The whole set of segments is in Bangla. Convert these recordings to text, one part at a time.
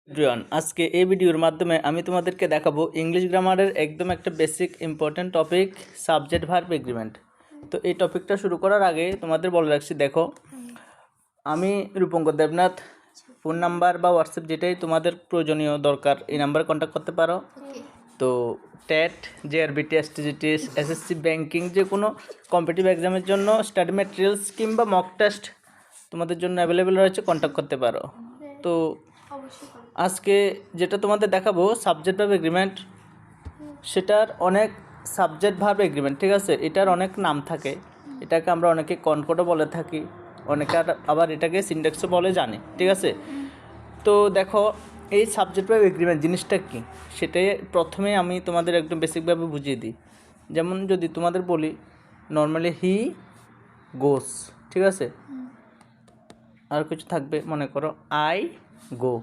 এভরিওয়ান, আজকে এই ভিডিওর মাধ্যমে আমি তোমাদেরকে দেখাবো ইংলিশ গ্রামারের একদম একটা basic important topic, subject verb agreement. তো এই টপিকটা শুরু করার আগে তোমাদের বলে রাখছি, দেখো আমি রূপঙ্কর দেবনাথ, ফোন নাম্বার বা হোয়াটসঅ্যাপ যেটাই তোমাদের প্রয়োজনীয় দরকার এই নাম্বারে কন্ট্যাক্ট করতে পারো। তো টেট, জেআরবিটি, এসটিজিটিএস, এসএসসি, ব্যাংকিং, যে কোনো কম্পিটিটিভ এক্সামের জন্য স্টাডি ম্যাটেরিয়ালস কিংবা মক টেস্ট তোমাদের জন্য অ্যাভেলেবেল রয়েছে, কন্ট্যাক্ট করতে পারো। তো আজকে যেটা তোমাদের দেখাবো সাবজেক্ট ভার্ব এগ্রিমেন্ট, সেটার অনেক সাবজেক্ট ভার্ব এগ্রিমেন্ট, ঠিক আছে, এটার অনেক নাম থাকে। এটাকে আমরা অনেকে কনকর্ডও বলে থাকি, অনেকে আবার এটাকে সিনট্যাক্সও বলে জানে, ঠিক আছে। তো দেখো এই সাবজেক্ট ভার্ব এগ্রিমেন্ট জিনিসটা কী সেটাই প্রথমে আমি তোমাদের একদম বেসিকভাবে বুঝিয়ে দিই। যেমন যদি তোমাদের বলি নর্মালি হি গোস, ঠিক আছে, আর কিছু থাকবে, মনে করো আই গো।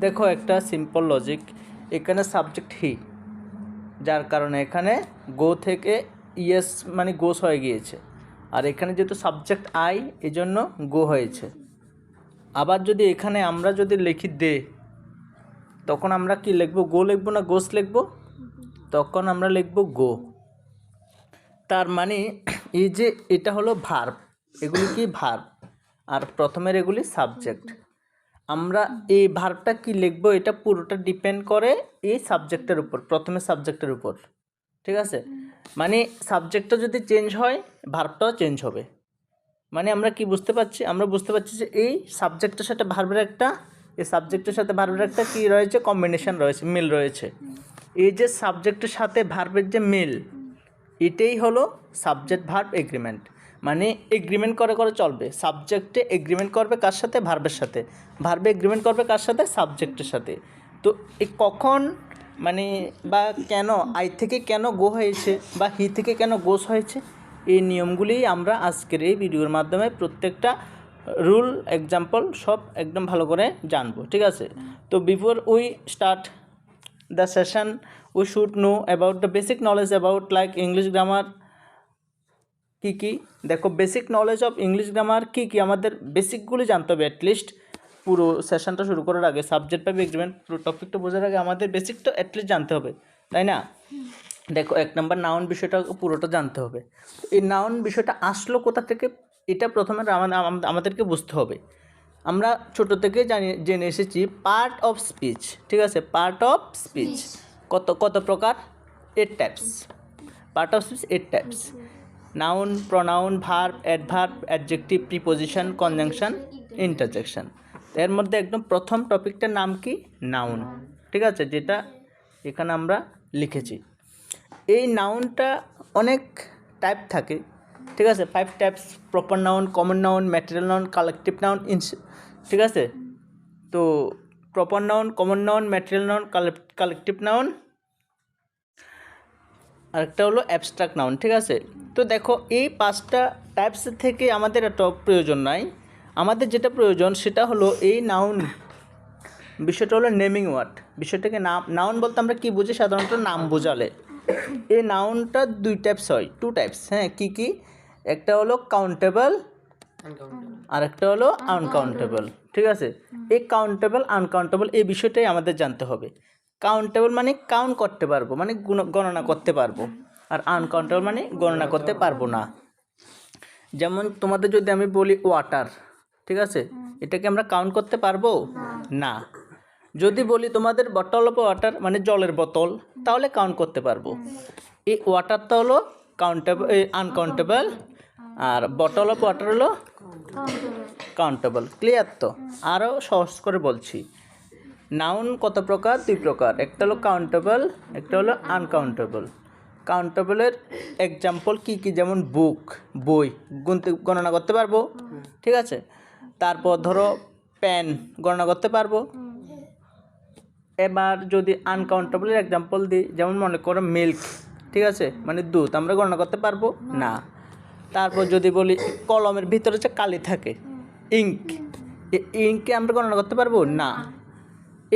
দেখো একটা সিম্পল লজিক, এখানে সাবজেক্ট হি, যার কারণে এখানে গো থেকে ইয়েস মানে গোস হয়ে গিয়েছে, আর এখানে যেহেতু সাবজেক্ট আই এজন্য গো হয়েছে। আবার যদি এখানে আমরা যদি লিখি দে, তখন আমরা কি লিখবো? গো লিখবো না গোস লিখবো? তখন আমরা লিখবো গো। তার মানে এই যে এটা হলো ভার্ব, এগুলি কি ভার্ব, আর প্রথমের এগুলি সাবজেক্ট। আমরা এই ভার্বটা কি লিখবো এটা পুরোটা ডিপেন্ড করে এই সাবজেক্টের উপর, প্রথমে সাবজেক্টের উপর, ঠিক আছে। মানে সাবজেক্টটা যদি চেঞ্জ হয় ভার্বটাও চেঞ্জ হবে। মানে আমরা কি বুঝতে পারছি? আমরা বুঝতে পারছি যে এই সাবজেক্টের সাথে ভার্বের একটা, এই সাবজেক্টের সাথে ভার্বের একটা কি রয়েছে, কম্বিনেশন রয়েছে, মিল রয়েছে। এই যে সাবজেক্টের সাথে ভার্বের যে মিল, এটাই হলো সাবজেক্ট ভার্ব এগ্রিমেন্ট। মানে এগ্রিমেন্ট করে করে চলবে, সাবজেক্টে এগ্রিমেন্ট করবে কার সাথে? ভার্বের সাথে। ভার্বে এগ্রিমেন্ট করবে কার সাথে? সাবজেক্টের সাথে। তো এই কখন মানে বা কেন আই থেকে কেন গো হয়েছে বা হি থেকে কেন গোস হয়েছে, এই নিয়মগুলি আমরা আজকের এই ভিডিওর মাধ্যমে প্রত্যেকটা রুল এক্সাম্পল সব একদম ভালো করে জানবো, ঠিক আছে। তো before we start the session we should know about the basic knowledge about like English grammar কি কি। দেখো basic knowledge of English grammar কি কি আমাদের বেসিকগুলি জানতে হবে। অ্যাটলিস্ট পুরো সেশনটা শুরু করার আগে, সাবজেক্ট ভার্ব এগ্রিমেন্ট পুরো টপিকটা বোঝার আগে আমাদের বেসিকটা অ্যাটলিস্ট জানতে হবে, তাই না? দেখো এক নম্বর নাউন বিষয়টা পুরোটা জানতে হবে। এই নাউন বিষয়টা আসলো কোথা থেকে, এটা প্রথমে আমাদেরকে বুঝতে হবে। আমরা ছোটো থেকে জেনে এসেছি পার্ট অফ স্পিচ, ঠিক আছে, পার্ট অফ স্পিচ কত কত প্রকার? 8 types. Part of speech 8 types: noun, pronoun, verb, adverb, adjective, preposition, conjunction, interjection. এর মধ্যে একদম প্রথম টপিকটার নাম কি? নাউন, ঠিক আছে, যেটা এখানে আমরা লিখেছি। এই নাউনটা অনেক টাইপ থাকে, ঠিক আছে, 5 types: proper noun, common noun, material noun, collective noun, ঠিক আছে। তো proper noun, common noun, material noun, collective noun, আরেকটা হলো অ্যাবস্ট্রাক্ট নাউন, ঠিক আছে। তো দেখো এই 5টা টাইপস থেকে আমাদের এত প্রয়োজন নাই। আমাদের যেটা প্রয়োজন সেটা হলো এই নাউন বিষয়টা হলো নেমিং ওয়ার্ড। বিষয়টাকে নাউন বলতে আমরা কি বুঝি? সাধারণত নাম বোঝালে। এই নাউনটা 2 টাইপস হয়, 2 টাইপস, হ্যাঁ। কি কি? একটা হলো কাউন্টেবল আর একটা হলো আনকাউন্টেবল, ঠিক আছে। এই কাউন্টেবল আনকাউন্টেবল এই বিষয়টাই আমাদের জানতে হবে। কাউন্টেবল মানে কাউন্ট করতে পারবো, মানে গণনা করতে পারবো, আর আনকাউন্টেবল মানে গণনা করতে পারবো না। যেমন তোমাদের যদি আমি বলি ওয়াটার, ঠিক আছে, এটাকে আমরা কাউন্ট করতে পারবো না। যদি বলি তোমাদের বটল অফ ওয়াটার মানে জলের বোতল, তাহলে কাউন্ট করতে পারবো। এই ওয়াটারটা হলো কাউন্টেবল, আনকাউন্টেবল, আর বটল অফ ওয়াটার হলো কাউন্টেবল। ক্লিয়ার? তো আরও সহজ করে বলছি, নাউন কত প্রকার? 2 প্রকার, একটা হলো কাউন্টেবল, একটা হলো আনকাউন্টেবল। কাউন্টেবলের এক্সাম্পল কি কি? যেমন বুক, বই, গণনা করতে পারবো, ঠিক আছে। তারপর ধরো পেন, গণনা করতে পারবো। এবার যদি আনকাউন্টেবলের এক্সাম্পল দিই, যেমন মনে করো মিল্ক, ঠিক আছে, মানে দুধ, আমরা গণনা করতে পারবো না। তারপর যদি বলি কলমের ভিতরে যে কালি থাকে, ইঙ্ক, ইঙ্ককে আমরা গণনা করতে পারবো না।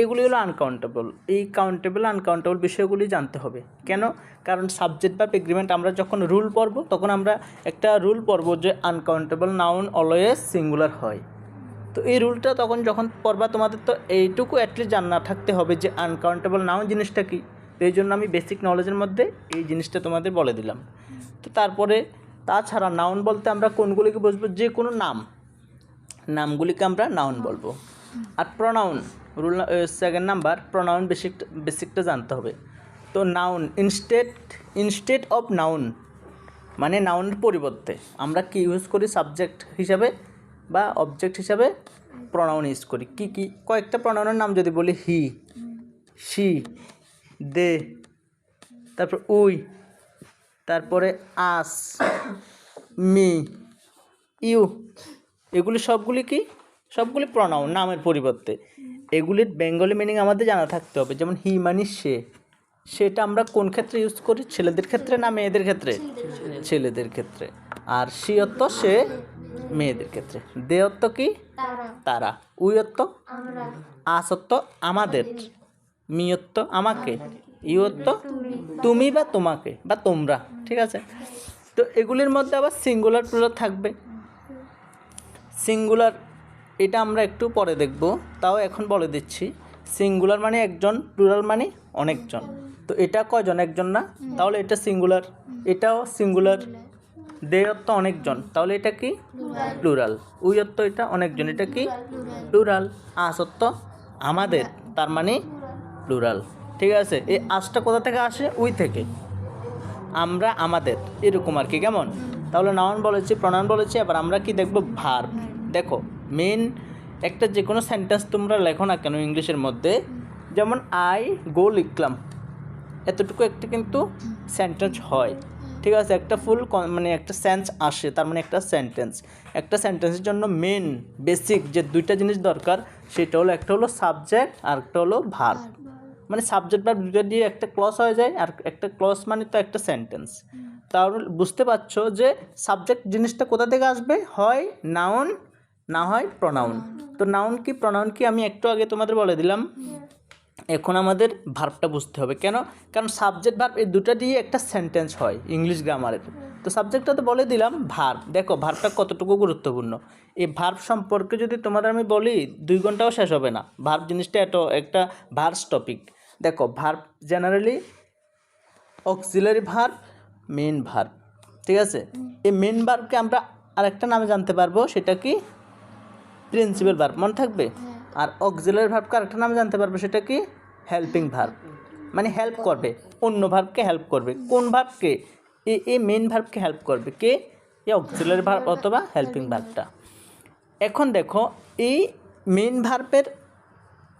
এগুলি হলো আনকাউন্টেবল। এই কাউন্টেবল আনকাউন্টেবল বিষয়গুলি জানতে হবে। কেন? কারণ সাবজেক্ট ভার্ব এগ্রিমেন্ট আমরা যখন রুল পড়ব, তখন আমরা একটা রুল পড়ব যে আনকাউন্টেবল নাউন অলওয়েজ সিঙ্গুলার হয়। তো এই রুলটা তখন যখন পড়বা তোমাদের তো এইটুকু অ্যাটলিস্ট জানা থাকতে হবে যে আনকাউন্টেবল নাউন জিনিসটা কী। তো এই জন্য আমি বেসিক নলেজের মধ্যে এই জিনিসটা তোমাদের বলে দিলাম। তো তারপরে তাছাড়া নাউন বলতে আমরা কোনগুলিকে বুঝবো, যে কোনো নামগুলিকে আমরা নাউন বলবো। আর pronoun rule second number, pronoun বেসিকটা জানতে হবে। তো নাউন ইনস্টেড অফ নাউন মানে নাউনের পরিবর্তে আমরা কি ইউজ করি সাবজেক্ট হিসাবে বা অবজেক্ট হিসাবে প্রনাউন ইউজ করি। কি কয়েকটা প্রনাউনের নাম যদি বলি, হি, শি, দে, তারপর উই, তারপরে আস, মি, ইউ, এগুলি সবগুলি প্রনাউন নামের পরিবর্তে। এগুলির বেঙ্গলি মিনিং আমাদের জানা থাকতে হবে। যেমন হি মানে সে, সেটা আমরা কোন ক্ষেত্রে ইউজ করি, ছেলেদের ক্ষেত্রে না মেয়েদের ক্ষেত্রে? ছেলেদের ক্ষেত্রে। আর সি অর্থ সে, মেয়েদের ক্ষেত্রে। দে অর্থ কি? তারা। উই অর্থ আস অর্থ আমাদের, মি অর্থ আমাকে, ইউ অর্থ তুমি বা তোমাকে বা তোমরা। ঠিক আছে। তো এগুলির মধ্যে আবার সিঙ্গুলার প্লুরাল থাকবে। সিঙ্গুলার এটা আমরা একটু পরে দেখব, তাও এখন বলে দিচ্ছি। সিঙ্গুলার মানে একজন, প্লুরাল মানে অনেকজন। তো এটা কয়জন? একজন না, তাহলে এটা সিঙ্গুলার। এটাও সিঙ্গুলার। দে অর্থ অনেকজন, তাহলে এটা কি? প্লুরাল। উই অর্থ এটা অনেকজন, এটা কি? প্লুরাল। আস অর্থ আমাদের, তার মানে প্লুরাল। ঠিক আছে। এই আসটা কোথা থেকে আসে? উই থেকে, আমরা, আমাদের, এরকম আর কি। কেমন? তাহলে নাউন বলেছি, প্রনাউন বলেছি। এবার আমরা কি দেখব? ভার্ব। দেখো মেন একটা যে কোনো সেন্টেন্স তোমরা লেখো না কেন ইংলিশের মধ্যে, যেমন আই গো লিখলাম, এতটুকু একটা কিন্তু সেন্টেন্স হয়। ঠিক আছে। একটা ফুল মানে একটা সেন্স আসে, তার মানে একটা সেন্টেন্স। একটা সেন্টেন্সের জন্য মেন বেসিক যে দুইটা জিনিস দরকার, সেটা হলো একটা হলো সাবজেক্ট আর একটা হলো ভার্ব। মানে সাবজেক্ট ভার্ব দুটো দিয়ে একটা ক্লজ হয়ে যায়, আর একটা ক্লজ মানে তো একটা সেন্টেন্স। তাহলে বুঝতে পারছো যে সাবজেক্ট জিনিসটা কোথা থেকে আসবে? হয় নাউন, না হয় প্রনাউন। তো নাউন কি প্রনাউন কি আমি একটু আগে তোমাদের বলে দিলাম। এখন আমাদের ভার্বটা বুঝতে হবে। কেন? কারণ সাবজেক্ট ভার্ব এই দুটো দিয়ে একটা সেন্টেন্স হয় ইংলিশ গ্রামারের। তো সাবজেক্টটা তো বলে দিলাম, ভার্ব। দেখো ভার্বটা কতটুকু গুরুত্বপূর্ণ। এই ভার্ব সম্পর্কে যদি তোমাদের আমি বলি 2 ঘন্টাও শেষ হবে না। ভার্ব জিনিসটা একটা ভার্স টপিক। দেখো verb generally auxiliary verb, main verb. ঠিক আছে। এই মেন ভার্বকে আমরা আরেকটা নামে জানতে পারবো, সেটা কি? Principal verb. মনে থাকবে। আর অক্সিলারি ভার্বকে আরেকটা নামে জানতে পারবো, সেটা কি? Helping verb. মানে হেল্প করবে, অন্য ভার্বকে হেল্প করবে। কোন ভার্বকে? এই মেন ভার্বকে হেল্প করবে কে? এই অক্সিলারি ভার্ব অথবা হেল্পিং ভার্বটা। এখন দেখো এই মেন ভার্বের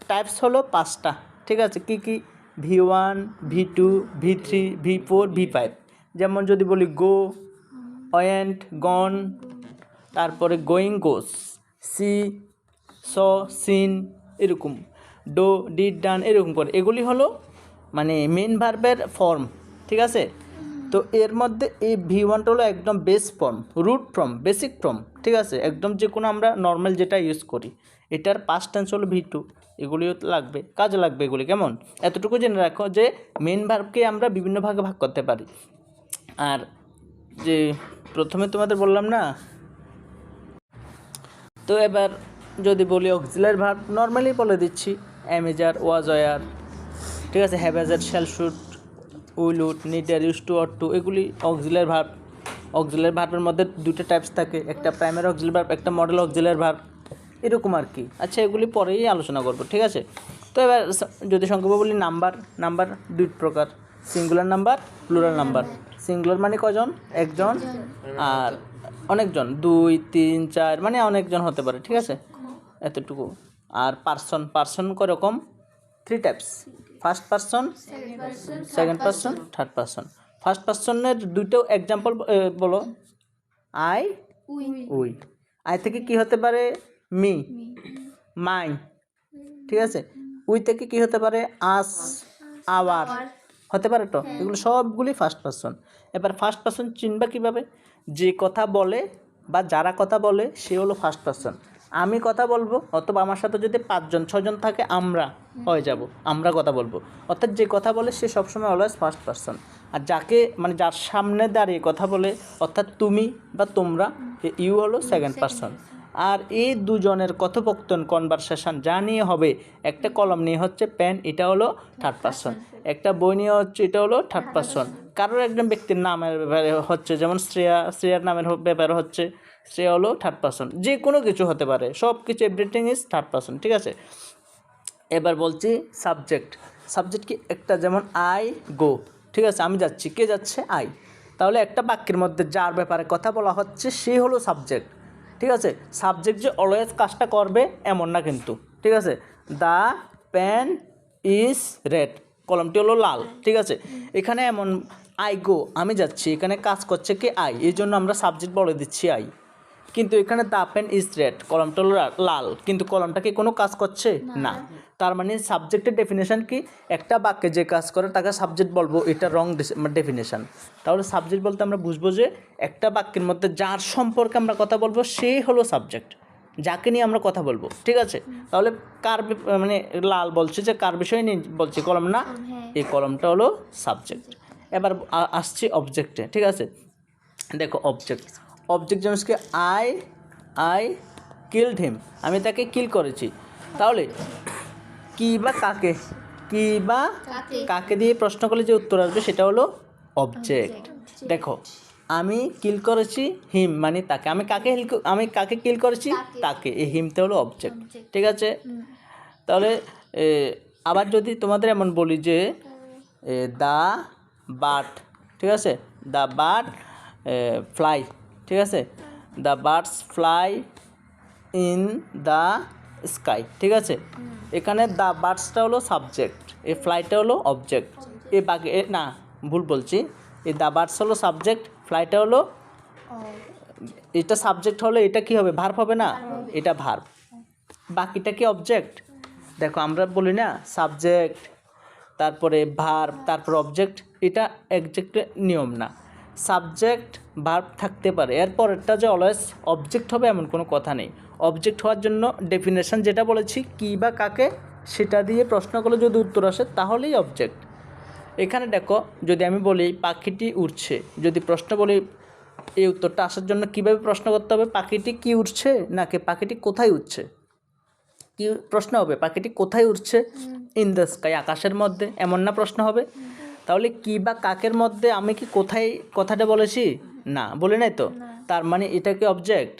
টাইপস হলো 5টা। ঠিক আছে। কি? V1, V2, V3, V4, V5। যেমন যদি বলি গো, ওয়েন্ট, গন, তারপরে গোয়িং, গোস, সি, স, সিন, এরকম, ডো, ডিড, ডান, এরকম করে। এগুলি হলো মানে মেন ভার্বের ফর্ম। ঠিক আছে। তো এর মধ্যে এই V1টা হলো একদম base form, root form, basic form. ঠিক আছে। একদম যে কোনো আমরা নর্মাল যেটা ইউজ করি। এটার পাস্ট টেন্স হলো V2। এগুলিও লাগবে, কাজে লাগবে এগুলি। কেমন? এতটুকু জেনে রাখো যে মেন ভার্বকে আমরা বিভিন্ন ভাগে ভাগ করতে পারি। আর যে প্রথমে তোমাদের বললাম না, তো এবার যদি বলি অক্সিলারি ভার্ব, নর্মালি বলে দিচ্ছি, am is are, was were. ঠিক আছে। হ্যাভ হ্যাজ আর, shall should, will would, need আর, ইউজ টু, অর টু, এগুলি অক্সিলারি ভার্ব। অক্সিলারি ভার্বের মধ্যে 2টা টাইপস থাকে, একটা প্রাইমারি অক্সিলারি ভার্ব, একটা মডেল অক্সিলারি ভার্ব, এরকম আর কি। আচ্ছা, এগুলি পরেই আলোচনা করব। ঠিক আছে। তো এবার যদি সংক্ষেপে বলি, নাম্বার 2 প্রকার, singular number, plural number. Singular মানে কজন? একজন। আর অনেকজন 2, 3, 4 মানে অনেকজন হতে পারে। ঠিক আছে। এতটুকু। আর পার্সন কীরকম? 3 types, first person, second person, third person. First পার্সনের 2টো এক্সাম্পল বলো। I, we. আই থেকে কি হতে পারে? মি, মাই। ঠিক আছে। উই থেকে কি হতে পারে? আস, আওয়ার হতে পারে। তো এগুলো সবগুলি ফার্স্ট পার্সন। এবার ফার্স্ট পার্সন চিনবা কীভাবে? যে কথা বলে বা যারা কথা বলে সে হলো ফার্স্ট পার্সন। আমি কথা বলবো, অথবা আমার সাথে যদি 5জন 6জন থাকে, আমরা হয়ে যাব, আমরা কথা বলবো। অর্থাৎ যে কথা বলে সে সবসময় অলওয়েজ ফার্স্ট পার্সন। আর যাকে মানে যার সামনে দাঁড়িয়ে কথা বলে, অর্থাৎ তুমি বা তোমরা, ইউ হলো সেকেন্ড পার্সন। আর এই দুজনের কথোপকথন কনভারসেশন যা নিয়ে হবে, একটা কলম নিয়ে হচ্ছে পেন, এটা হলো থার্ড পারসন, একটা বই নিয়ে হচ্ছে এটা হলো থার্ড পারসন, কারোর একজন ব্যক্তির নামের ব্যাপারে হচ্ছে, যেমন শ্রেয়ার নামের ব্যাপারে হচ্ছে শ্রেয়া হলো থার্ড পারসন, যে কোনো কিছু হতে পারে, সব কিছু এভরিথিং ইজ থার্ড পারসন, ঠিক আছে। এবার বলছি সাবজেক্ট কি একটা, যেমন আই গো, ঠিক আছে, আমি যাচ্ছি, কে যাচ্ছে, আই। তাহলে একটা বাক্যের মধ্যে যার ব্যাপারে কথা বলা হচ্ছে সে হলো সাবজেক্ট, ঠিক আছে। সাবজেক্ট যে অলওয়েজ কাজটা করবে এমন না কিন্তু, ঠিক আছে। দ্য পেন ইজ রেড, কলমটি হলো লাল, ঠিক আছে। এখানে এমন আই গো, আমি যাচ্ছি, এখানে কাজ করছে কি, আই, এই জন্য আমরা সাবজেক্ট বলে দিচ্ছি আই। কিন্তু এখানে দ্য পেন ইজ রেড, কলমটা হলো লাল, কিন্তু কলমটা কি কোনো কাজ করছে না। তার মানে সাবজেক্টের ডেফিনেশন কি, একটা বাক্যে যে কাজ করে তাকে সাবজেক্ট বলবো, এটা রং ডেফিনেশন। তাহলে সাবজেক্ট বলতে আমরা বুঝবো যে একটা বাক্যের মধ্যে যার সম্পর্কে আমরা কথা বলবো সেই হলো সাবজেক্ট, যাকে নিয়ে আমরা কথা বলবো, ঠিক আছে। তাহলে কার মানে লাল বলছে যে কার বিষয় নিয়ে বলছি, কলম না, এই কলমটা হলো সাবজেক্ট। এবার আসছি অবজেক্টে, ঠিক আছে। দেখো অবজেক্ট যেমন কি আই কিলড হিম, আমি তাকে কিল করেছি। তাহলে কি বা কাকে দিয়ে প্রশ্ন করলে যে উত্তর আসবে সেটা হলো অবজেক্ট। দেখো আমি কিল করেছি হিম মানে তাকে, আমি কাকে কিল করেছি, তাকে, এই হিমটা হলো অবজেক্ট, ঠিক আছে। তাহলে আবার যদি তোমাদের এমন বলি যে দ্য বার্ড, ঠিক আছে, দ্য বার্ড ফ্লাই, ঠিক আছে, the birds fly in the sky, ঠিক আছে। এখানে দ্য বার্ডসটা হলো সাবজেক্ট, এই ফ্লাইটা হলো অবজেক্ট, এই বাকি না ভুল বলছি, এই দ্য বার্ডস হলো সাবজেক্ট, ফ্লাইটা হলো, এটা সাবজেক্ট হলে এটা কি হবে, ভার্ব হবে না, এটা ভার্ব, বাকিটা কি অবজেক্ট। দেখো আমরা বলি না সাবজেক্ট তারপরে ভার্ব তারপর অবজেক্ট, এটা একজ্যাক্টের নিয়ম না, সাবজেক্ট ভার্ব থাকতে পারে, এরপরেরটা যে অলওয়েজ অবজেক্ট হবে এমন কোনো কথা নেই। অবজেক্ট হওয়ার জন্য ডেফিনেশন যেটা বলেছি কি বা কাকে, সেটা দিয়ে প্রশ্ন করলে যদি উত্তর আসে তাহলেই অবজেক্ট। এখানে দেখো যদি আমি বলি পাখিটি উড়ছে, যদি প্রশ্ন বলি এই উত্তরটা আসার জন্য কীভাবে প্রশ্ন করতে হবে, পাখিটি কি উড়ছে নাকি পাখিটি কোথায় উড়ছে, কি প্রশ্ন হবে, পাখিটি কোথায় উড়ছে, ইন দ্য স্কাই, আকাশের মধ্যে, এমন না প্রশ্ন হবে। তাহলে কি বা কাকের মধ্যে আমি কি কোথায় কথাটা বলেছি, না বলে নাই তো, তার মানে এটা কি অবজেক্ট,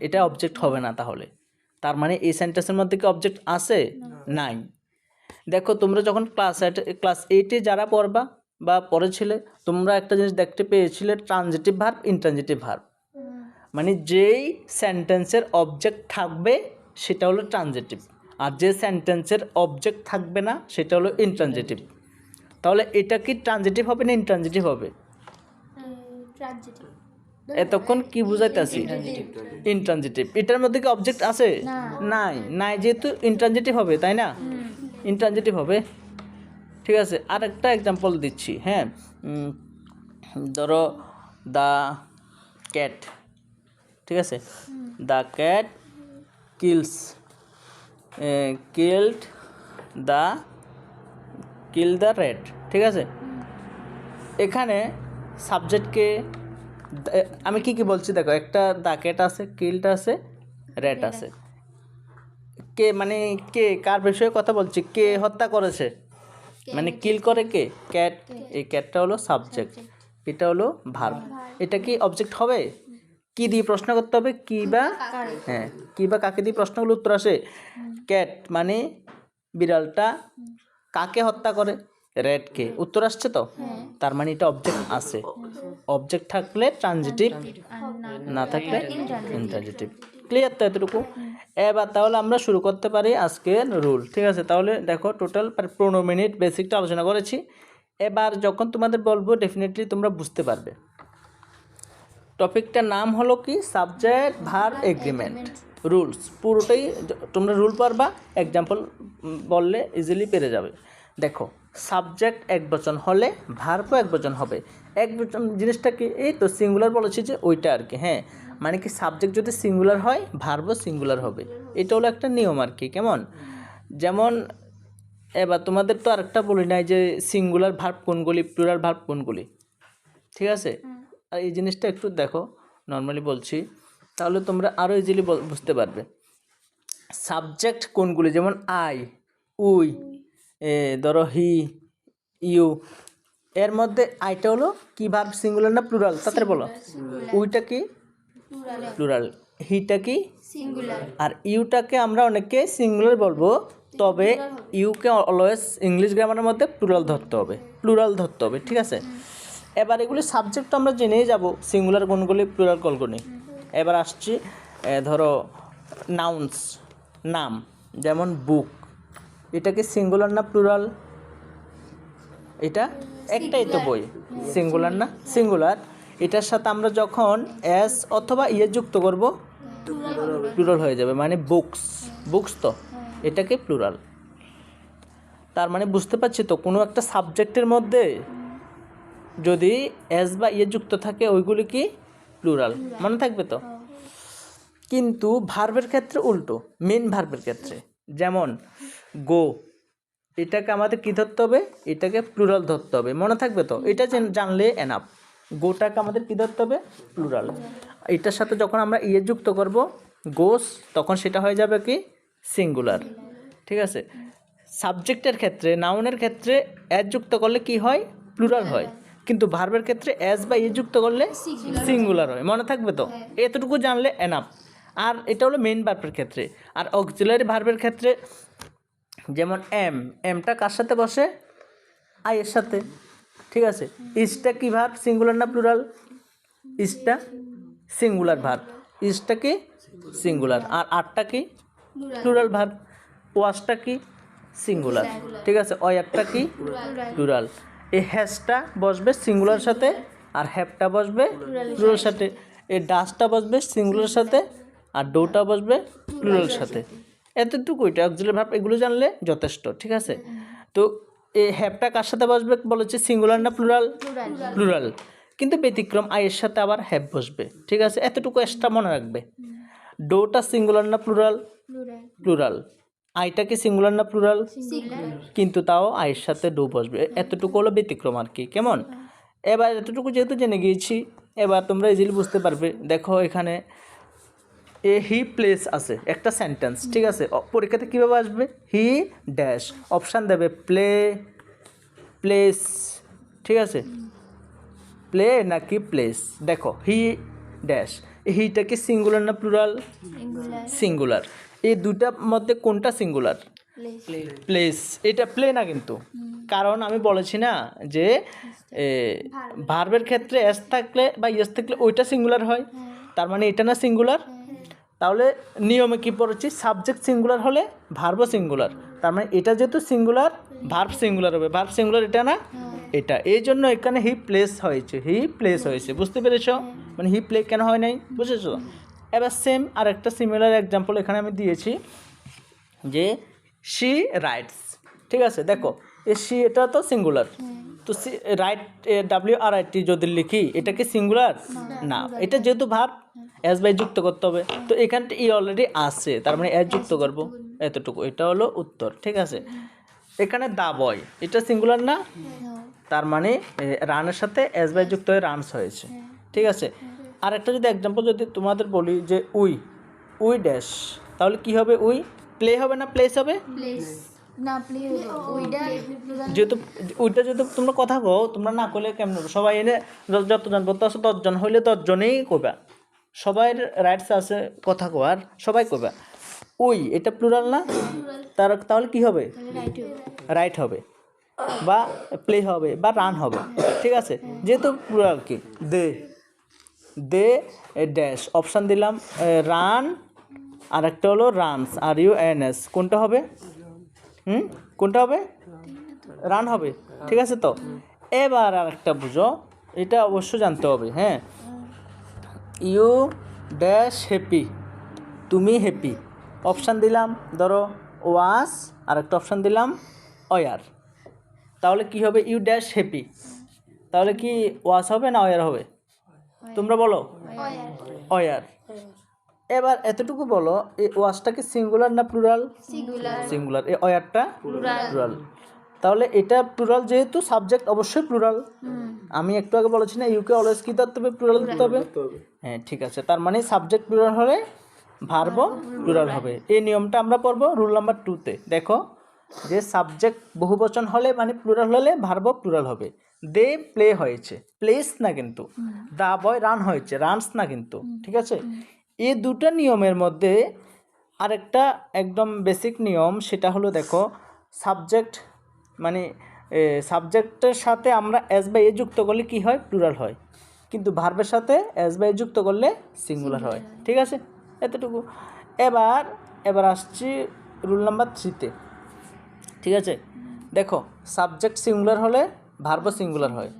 এটা অবজেক্ট হবে না। তাহলে তার মানে এই সেন্টেন্সের মধ্যে কি অবজেক্ট আছে, নাই। দেখো তোমরা যখন ক্লাস 8-এ যারা পড়বা বা পড়েছিলে, তোমরা একটা জিনিস দেখতে পেয়েছিলে, ট্রানজিটিভ ভার্ব ইনট্রানজিটিভ ভার্ব, মানে যেই সেন্টেন্সের অবজেক্ট থাকবে সেটা হলো ট্রানজিটিভ, আর যে সেন্টেন্সের অবজেক্ট থাকবে না সেটা হলো ইনট্রানজিটিভ। তাহলে এটা কি ট্রানজিটিভ হবে না ইনট্রানজিটিভ হবে, এতক্ষণ কি বুঝাইতেছি, ইনট্রানজিটিভ। এটার মধ্যে কি অবজেক্ট আছে, নাই, যেহেতু ইনট্রানজিটিভ হবে, তাই না, ইনট্রানজিটিভ হবে, ঠিক আছে। আর একটা এক্সাম্পল দিচ্ছি, হ্যাঁ, ধরো দ্য ক্যাট, ঠিক আছে, the cat killed the red, ঠিক আছে। এখানে সাবজেক্টকে আমি কি বলছি দেখো, একটা দ্য ক্যাট আছে, কিল্ড আছে, রেড আছে, কে মানে কে কার বিষয়ে কথা বলছি, কে হত্যা করেছে, মানে কিল করে কে, ক্যাট, এই ক্যাটটা হলো সাবজেক্ট, এটা হলো ভার্ব। এটা কি অবজেক্ট হবে, কি দিয়ে প্রশ্ন করতে হবে, কি বা, হ্যাঁ, কি বা কাকে দিয়ে প্রশ্ন করলে উত্তর আসে, ক্যাট মানে বিড়ালটা কাকে হত্যা করে, রেডকে, উত্তর আসছে তো, তার মানে এটা অবজেক্ট আছে, অবজেক্ট থাকলে ট্রানজিটিভ, না থাকলে ইনট্রানজিটিভ। ক্লিয়ার তো এতটুকু। এবার তাহলে আমরা শুরু করতে পারি আজকের রুল, ঠিক আছে। তাহলে দেখো টোটাল 15 মিনিট বেসিকটা আলোচনা করেছি। এবার যখন তোমাদের বলবো ডেফিনেটলি তোমরা বুঝতে পারবে। টপিকটার নাম হলো কি, সাবজেক্ট ভার্ব এগ্রিমেন্ট রুলস, পুরোটাই তোমরা রুল পারবা, এক্সাম্পল বললে ইজিলি পেরে যাবে। দেখো সাবজেক্ট একবচন হলে ভার্বও একবচন হবে। একবচন জিনিসটা কি, এই তো সিঙ্গুলার বলেছি যে ওইটা আর কি, হ্যাঁ, মানে কি সাবজেক্ট যদি সিঙ্গুলার হয় ভার্বও সিঙ্গুলার হবে, এটা হলো একটা নিয়ম আর কি। কেমন, যেমন এবার তোমাদের তো আরেকটা বলি নাই যে সিঙ্গুলার ভার্ব কোনগুলি, প্লুরাল ভার্ব কোনগুলি, ঠিক আছে। আর এই জিনিসটা একটু দেখো, নর্মালি বলছি, তাহলে তোমরা আরও ইজিলি বুঝতে পারবে। সাবজেক্ট কোনগুলি, যেমন আই, উই, ধরো হি, ইউ, এর মধ্যে আইটা হলো কি ভার্ব, সিঙ্গুলার না প্লুরাল? তাড়াতাড়ি বলো। উইটা কি প্লুরাল, হিটা কি সিঙ্গুলার, আর ইউটাকে আমরা অনেকে সিঙ্গুলার বলবো, তবে ইউকে অলওয়েজ ইংলিশ গ্রামারের মধ্যে প্লুরাল ধরতে হবে, ঠিক আছে? এবার এগুলি সাবজেক্ট আমরা জেনেই যাব, সিঙ্গুলার কোনগুলি, প্লুরাল কোনগুলি। এবার আসছি ধরো নাউন্স, নাম, যেমন বুক, এটা কি সিঙ্গুলার না প্লুরাল? এটা একটাই তো বই, সিঙ্গুলার না? সিঙ্গুলার। এটার সাথে আমরা যখন এস অথবা ইয়ে যুক্ত করব প্লুরাল হয়ে যাবে, মানে বুকস তো এটাকে প্লুরাল। তার মানে বুঝতে পারছি তো, কোনো একটা সাবজেক্টের মধ্যে যদি এস বা ইয়ে যুক্ত থাকে ওইগুলি কি প্লুরাল, মনে থাকবে তো। কিন্তু ভার্বের ক্ষেত্রে উল্টো, মেন ভার্বের ক্ষেত্রে, যেমন গো, এটাকে আমাদের কী ধরতে হবে? এটাকে প্লুরাল ধরতে হবে, মনে থাকবে তো। এটা জানলে এনাফ। গোটাকে আমাদের কী ধরতে হবে? প্লুরাল। এটার সাথে যখন আমরা ইয়ে যুক্ত করব গোস, তখন সেটা হয়ে যাবে কি সিঙ্গুলার, ঠিক আছে? সাবজেক্টের ক্ষেত্রে, নাউনের ক্ষেত্রে এস যুক্ত করলে কি হয়? প্লুরাল হয়। কিন্তু ভার্বের ক্ষেত্রে এস বা ইয়ে যুক্ত করলে সিঙ্গুলার হয়, মনে থাকবে তো। এতটুকু জানলে এনাফ। আর এটা হলো মেন ভার্বের ক্ষেত্রে। আর অক্সিলারি ভার্বের ক্ষেত্রে, যেমন এমটা কার সাথে বসে? আই এর সাথে, ঠিক আছে? ইজটা কি ভার্ব, সিঙ্গুলার না প্লুরাল? ইজটা সিঙ্গুলার ভার্ব, ইজটা কি সিঙ্গুলার, আর আরটা কি প্লুরাল ভার্ব। ওয়াশটা কি সিঙ্গুলার, ঠিক আছে? অয়ারটা কি প্লুরাল। এই হ্যাজটা বসবে সিঙ্গুলার সাথে, আর হ্যাপটা বসবে প্লুরাল সাথে। এই ডাসটা বসবে সিঙ্গুলার সাথে, আর ডোটা বসবে প্লুরাল সাথে। এতটুকু এটা অক্সিলারি ভার্ব, এগুলো জানলে যথেষ্ট, ঠিক আছে? তো এই হ্যাপটা কার সাথে বসবে বলেছে? সিঙ্গুলার না প্লুরাল? প্লুরাল। কিন্তু ব্যতিক্রম, আয়ের সাথে আবার হ্যাপ বসবে, ঠিক আছে? এতটুকু এক্সট্রা মনে রাখবে। ডোটা সিঙ্গুলার না প্লুরাল? প্লুরাল। আইটা কি সিঙ্গুলার না প্লুরাল? কিন্তু তাও আয়ের সাথে ডো বসবে, এতটুকু হলো ব্যতিক্রম আর কি, কেমন? এবার এতটুকু যেহেতু জেনে গিয়েছি, এবার তোমরা ইজিলি বুঝতে পারবে। দেখো এখানে হি প্লেস আছে একটা সেন্টেন্স, ঠিক আছে? পরীক্ষাতে কীভাবে আসবে? হি ড্যাশ, অপশান দেবে প্লেস, ঠিক আছে? প্লে নাকি প্লেস। দেখো হি ড্যাশ, হিটা কি সিঙ্গুলার না প্লুরাল? সিঙ্গুলার। এই দুটার মধ্যে কোনটা সিঙ্গুলার? প্লেস। এটা প্লে না কিন্তু, কারণ আমি বলেছি না যে ভার্বের ক্ষেত্রে এস থাকলে বা ইয়েস থাকলে ওইটা সিঙ্গুলার হয়, তার মানে এটা না সিঙ্গুলার। তাহলে নিয়মে কি পড়েছি? সাবজেক্ট সিঙ্গুলার হলে ভার্বও সিঙ্গুলার, তার মানে এটা যেহেতু সিঙ্গুলার, ভার্ব সিঙ্গুলার হবে। ভার্ব সিঙ্গুলার এটা না, এটা। এই জন্য এখানে হি প্লেস হয়েছে, বুঝতে পেরেছ? মানে হি প্লে কেন হয় নাই, বুঝেছো? এবার সেম আর একটা সিমিলার এক্সাম্পল এখানে আমি দিয়েছি, যে শি রাইটস, ঠিক আছে? দেখো শি এটা তো সিঙ্গুলার, তো সি রাইট, WRIT যদি লিখি, এটা কি সিঙ্গুলার? না। এটা যেহেতু ভার্ব, এস বাই যুক্ত করতে হবে, তো এখানটা ই অলরেডি আছে, তার মানে এস যুক্ত করব, এতটুকু। এটা হলো উত্তর, ঠিক আছে? এখানে দা বয়, এটা সিঙ্গুলার না, তার মানে রানের সাথে এস বাই যুক্ত হয়ে রানস হয়েছে, ঠিক আছে? আর একটা যদি এক্সাম্পল যদি তোমাদের বলি, যে উই ড্যাশ, তাহলে কি হবে? উই প্লে হবে না প্লেস হবে? যেহেতু ওইটা যেহেতু তোমরা কথা কও, তোমরা না করলে কেমন হবে? সবাই এনে যতজন বলতে আছে 10 জন হইলে 10 জনেই কইবা, সবাই রাইটস আছে কথা কোয়ার, সবাই কইবা। উই এটা প্লুরাল না, তাহলে কি হবে? রাইট হবে, বা প্লে হবে, বা রান হবে, ঠিক আছে? যেহেতু প্লুরাল কি দে ড্যাশ, অপশান দিলাম রান, আর একটা হলো রানস, RUNS, কোনটা হবে? কোনটা হবে? রান হবে, ঠিক আছে তো। এবার আর একটা বুঝো, এটা অবশ্য জানতে হবে, হ্যাঁ। ইউ ড্যাশ হ্যাপি, তুমি হ্যাপি, অপশান দিলাম ধরো ওয়াস, আর একটা অপশান দিলাম অয়ার, তাহলে কি হবে? ইউ ড্যাশ হ্যাপি, তাহলে কি ওয়াস হবে না অয়ার হবে? তোমরা বলো। অয়ার। এবার এতটুকু বলো, এই ওয়াসটা কি সিঙ্গুলার না প্লুরাল? সিঙ্গুলার। এই অয়ারটা প্লুরাল। তাহলে এটা প্লুরাল, যেহেতু সাবজেক্ট অবশ্যই প্লুরাল। আমি একটু আগে বলেছি না ইউকে অলওয়েজ কী ধরতে হবে, প্লুরাল ধরতে হবে। হ্যাঁ ঠিক আছে, তার মানে সাবজেক্ট প্লুরাল হলে ভার্বও প্লুরাল হবে। এই নিয়মটা আমরা পড়বো রুল নাম্বার 2-তে। দেখো যে সাবজেক্ট বহুবচন হলে মানে প্লুরাল হলে ভার্বও প্লুরাল হবে। দে প্লে হয়েছে, প্লেস না কিন্তু। দা বয় রান হয়েছে, রানস না কিন্তু। ঠিক আছে, এই দুটো নিয়মের মধ্যে আরেকটা একদম বেসিক নিয়ম, সেটা হলো দেখো সাবজেক্ট মানে সাবজেক্টের সাথে আমরা এস বাই এ যুক্ত করলে কি হয়, প্লুরাল হয়, কিন্তু ভার্বের সাথে এস বাই এ যুক্ত করলে সিঙ্গুলার হয়। ঠিক আছে, এতটুকু। এবার আসছি রুল নাম্বার 3-তে। ঠিক আছে, দেখো সাবজেক্ট সিঙ্গুলার হলে ভার্বও সিঙ্গুলার হয়।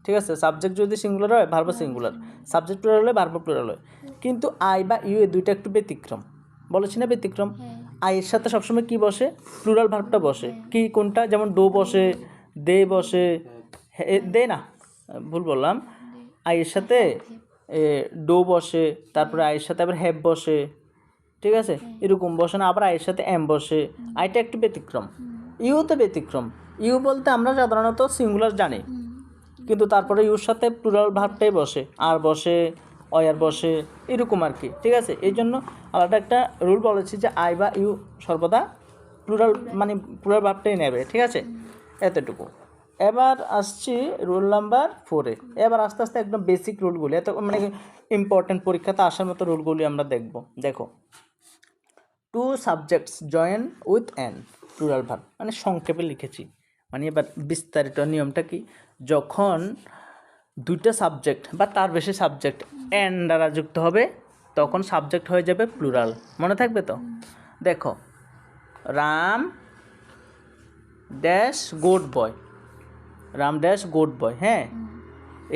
ঠিক আছে, সাবজেক্ট যদি সিঙ্গুলার হয় ভার্বও সিঙ্গুলার, সাবজেক্ট প্লুরাল হলে ভার্বও প্লুরাল হয়। কিন্তু আই বা ইউ এই দুইটা একটু ব্যতিক্রম, বলেছি না ব্যতিক্রম। আইয়ের সাথে সবসময় কি বসে, প্লুরাল ভার্বটা বসে। কি কোনটা, যেমন ডো বসে, দে বসে, দে না ভুল বললাম, আইয়ের সাথে ডো বসে, তারপরে আইয়ের সাথে আবার হ্যাভ বসে। ঠিক আছে, এরকম বসে না, আবার আইয়ের সাথে এম বসে। আইটা একটু ব্যতিক্রম, ইউ তো ব্যতিক্রম। ইউ বলতে আমরা সাধারণত সিঙ্গুলার জানি, কিন্তু তারপরে ইউর সাথে প্লুরাল ভার্বটাই বসে, আর বসে, অয়ার বসে, এরকম আর কি। ঠিক আছে, এই জন্য আলাদা একটা রুল বলেছি যে আই বা ইউ সর্বদা প্লুরাল মানে প্লুরাল ভার্বটাই নেবে। ঠিক আছে, এতটুকু। এবার আসছি রুল নাম্বার 4-এ। এবার আস্তে আস্তে একদম বেসিক রুলগুলি, এত মানে ইম্পর্টেন্ট পরীক্ষাতে আসার মতো রুলগুলি আমরা দেখব। দেখো, two subjects join with an plural verb, মানে সংক্ষেপে লিখেছি। মানে এবার বিস্তারিত নিয়মটা কি, যখন দুইটা সাবজেক্ট বা তার বেশি সাবজেক্ট অ্যান দ্বারা যুক্ত হবে তখন সাবজেক্ট হয়ে যাবে প্লুরাল। মনে থাকবে তো? দেখো, রাম ড্যাশ গোট বয়, রাম ড্যাশ গোট বয়। হ্যাঁ,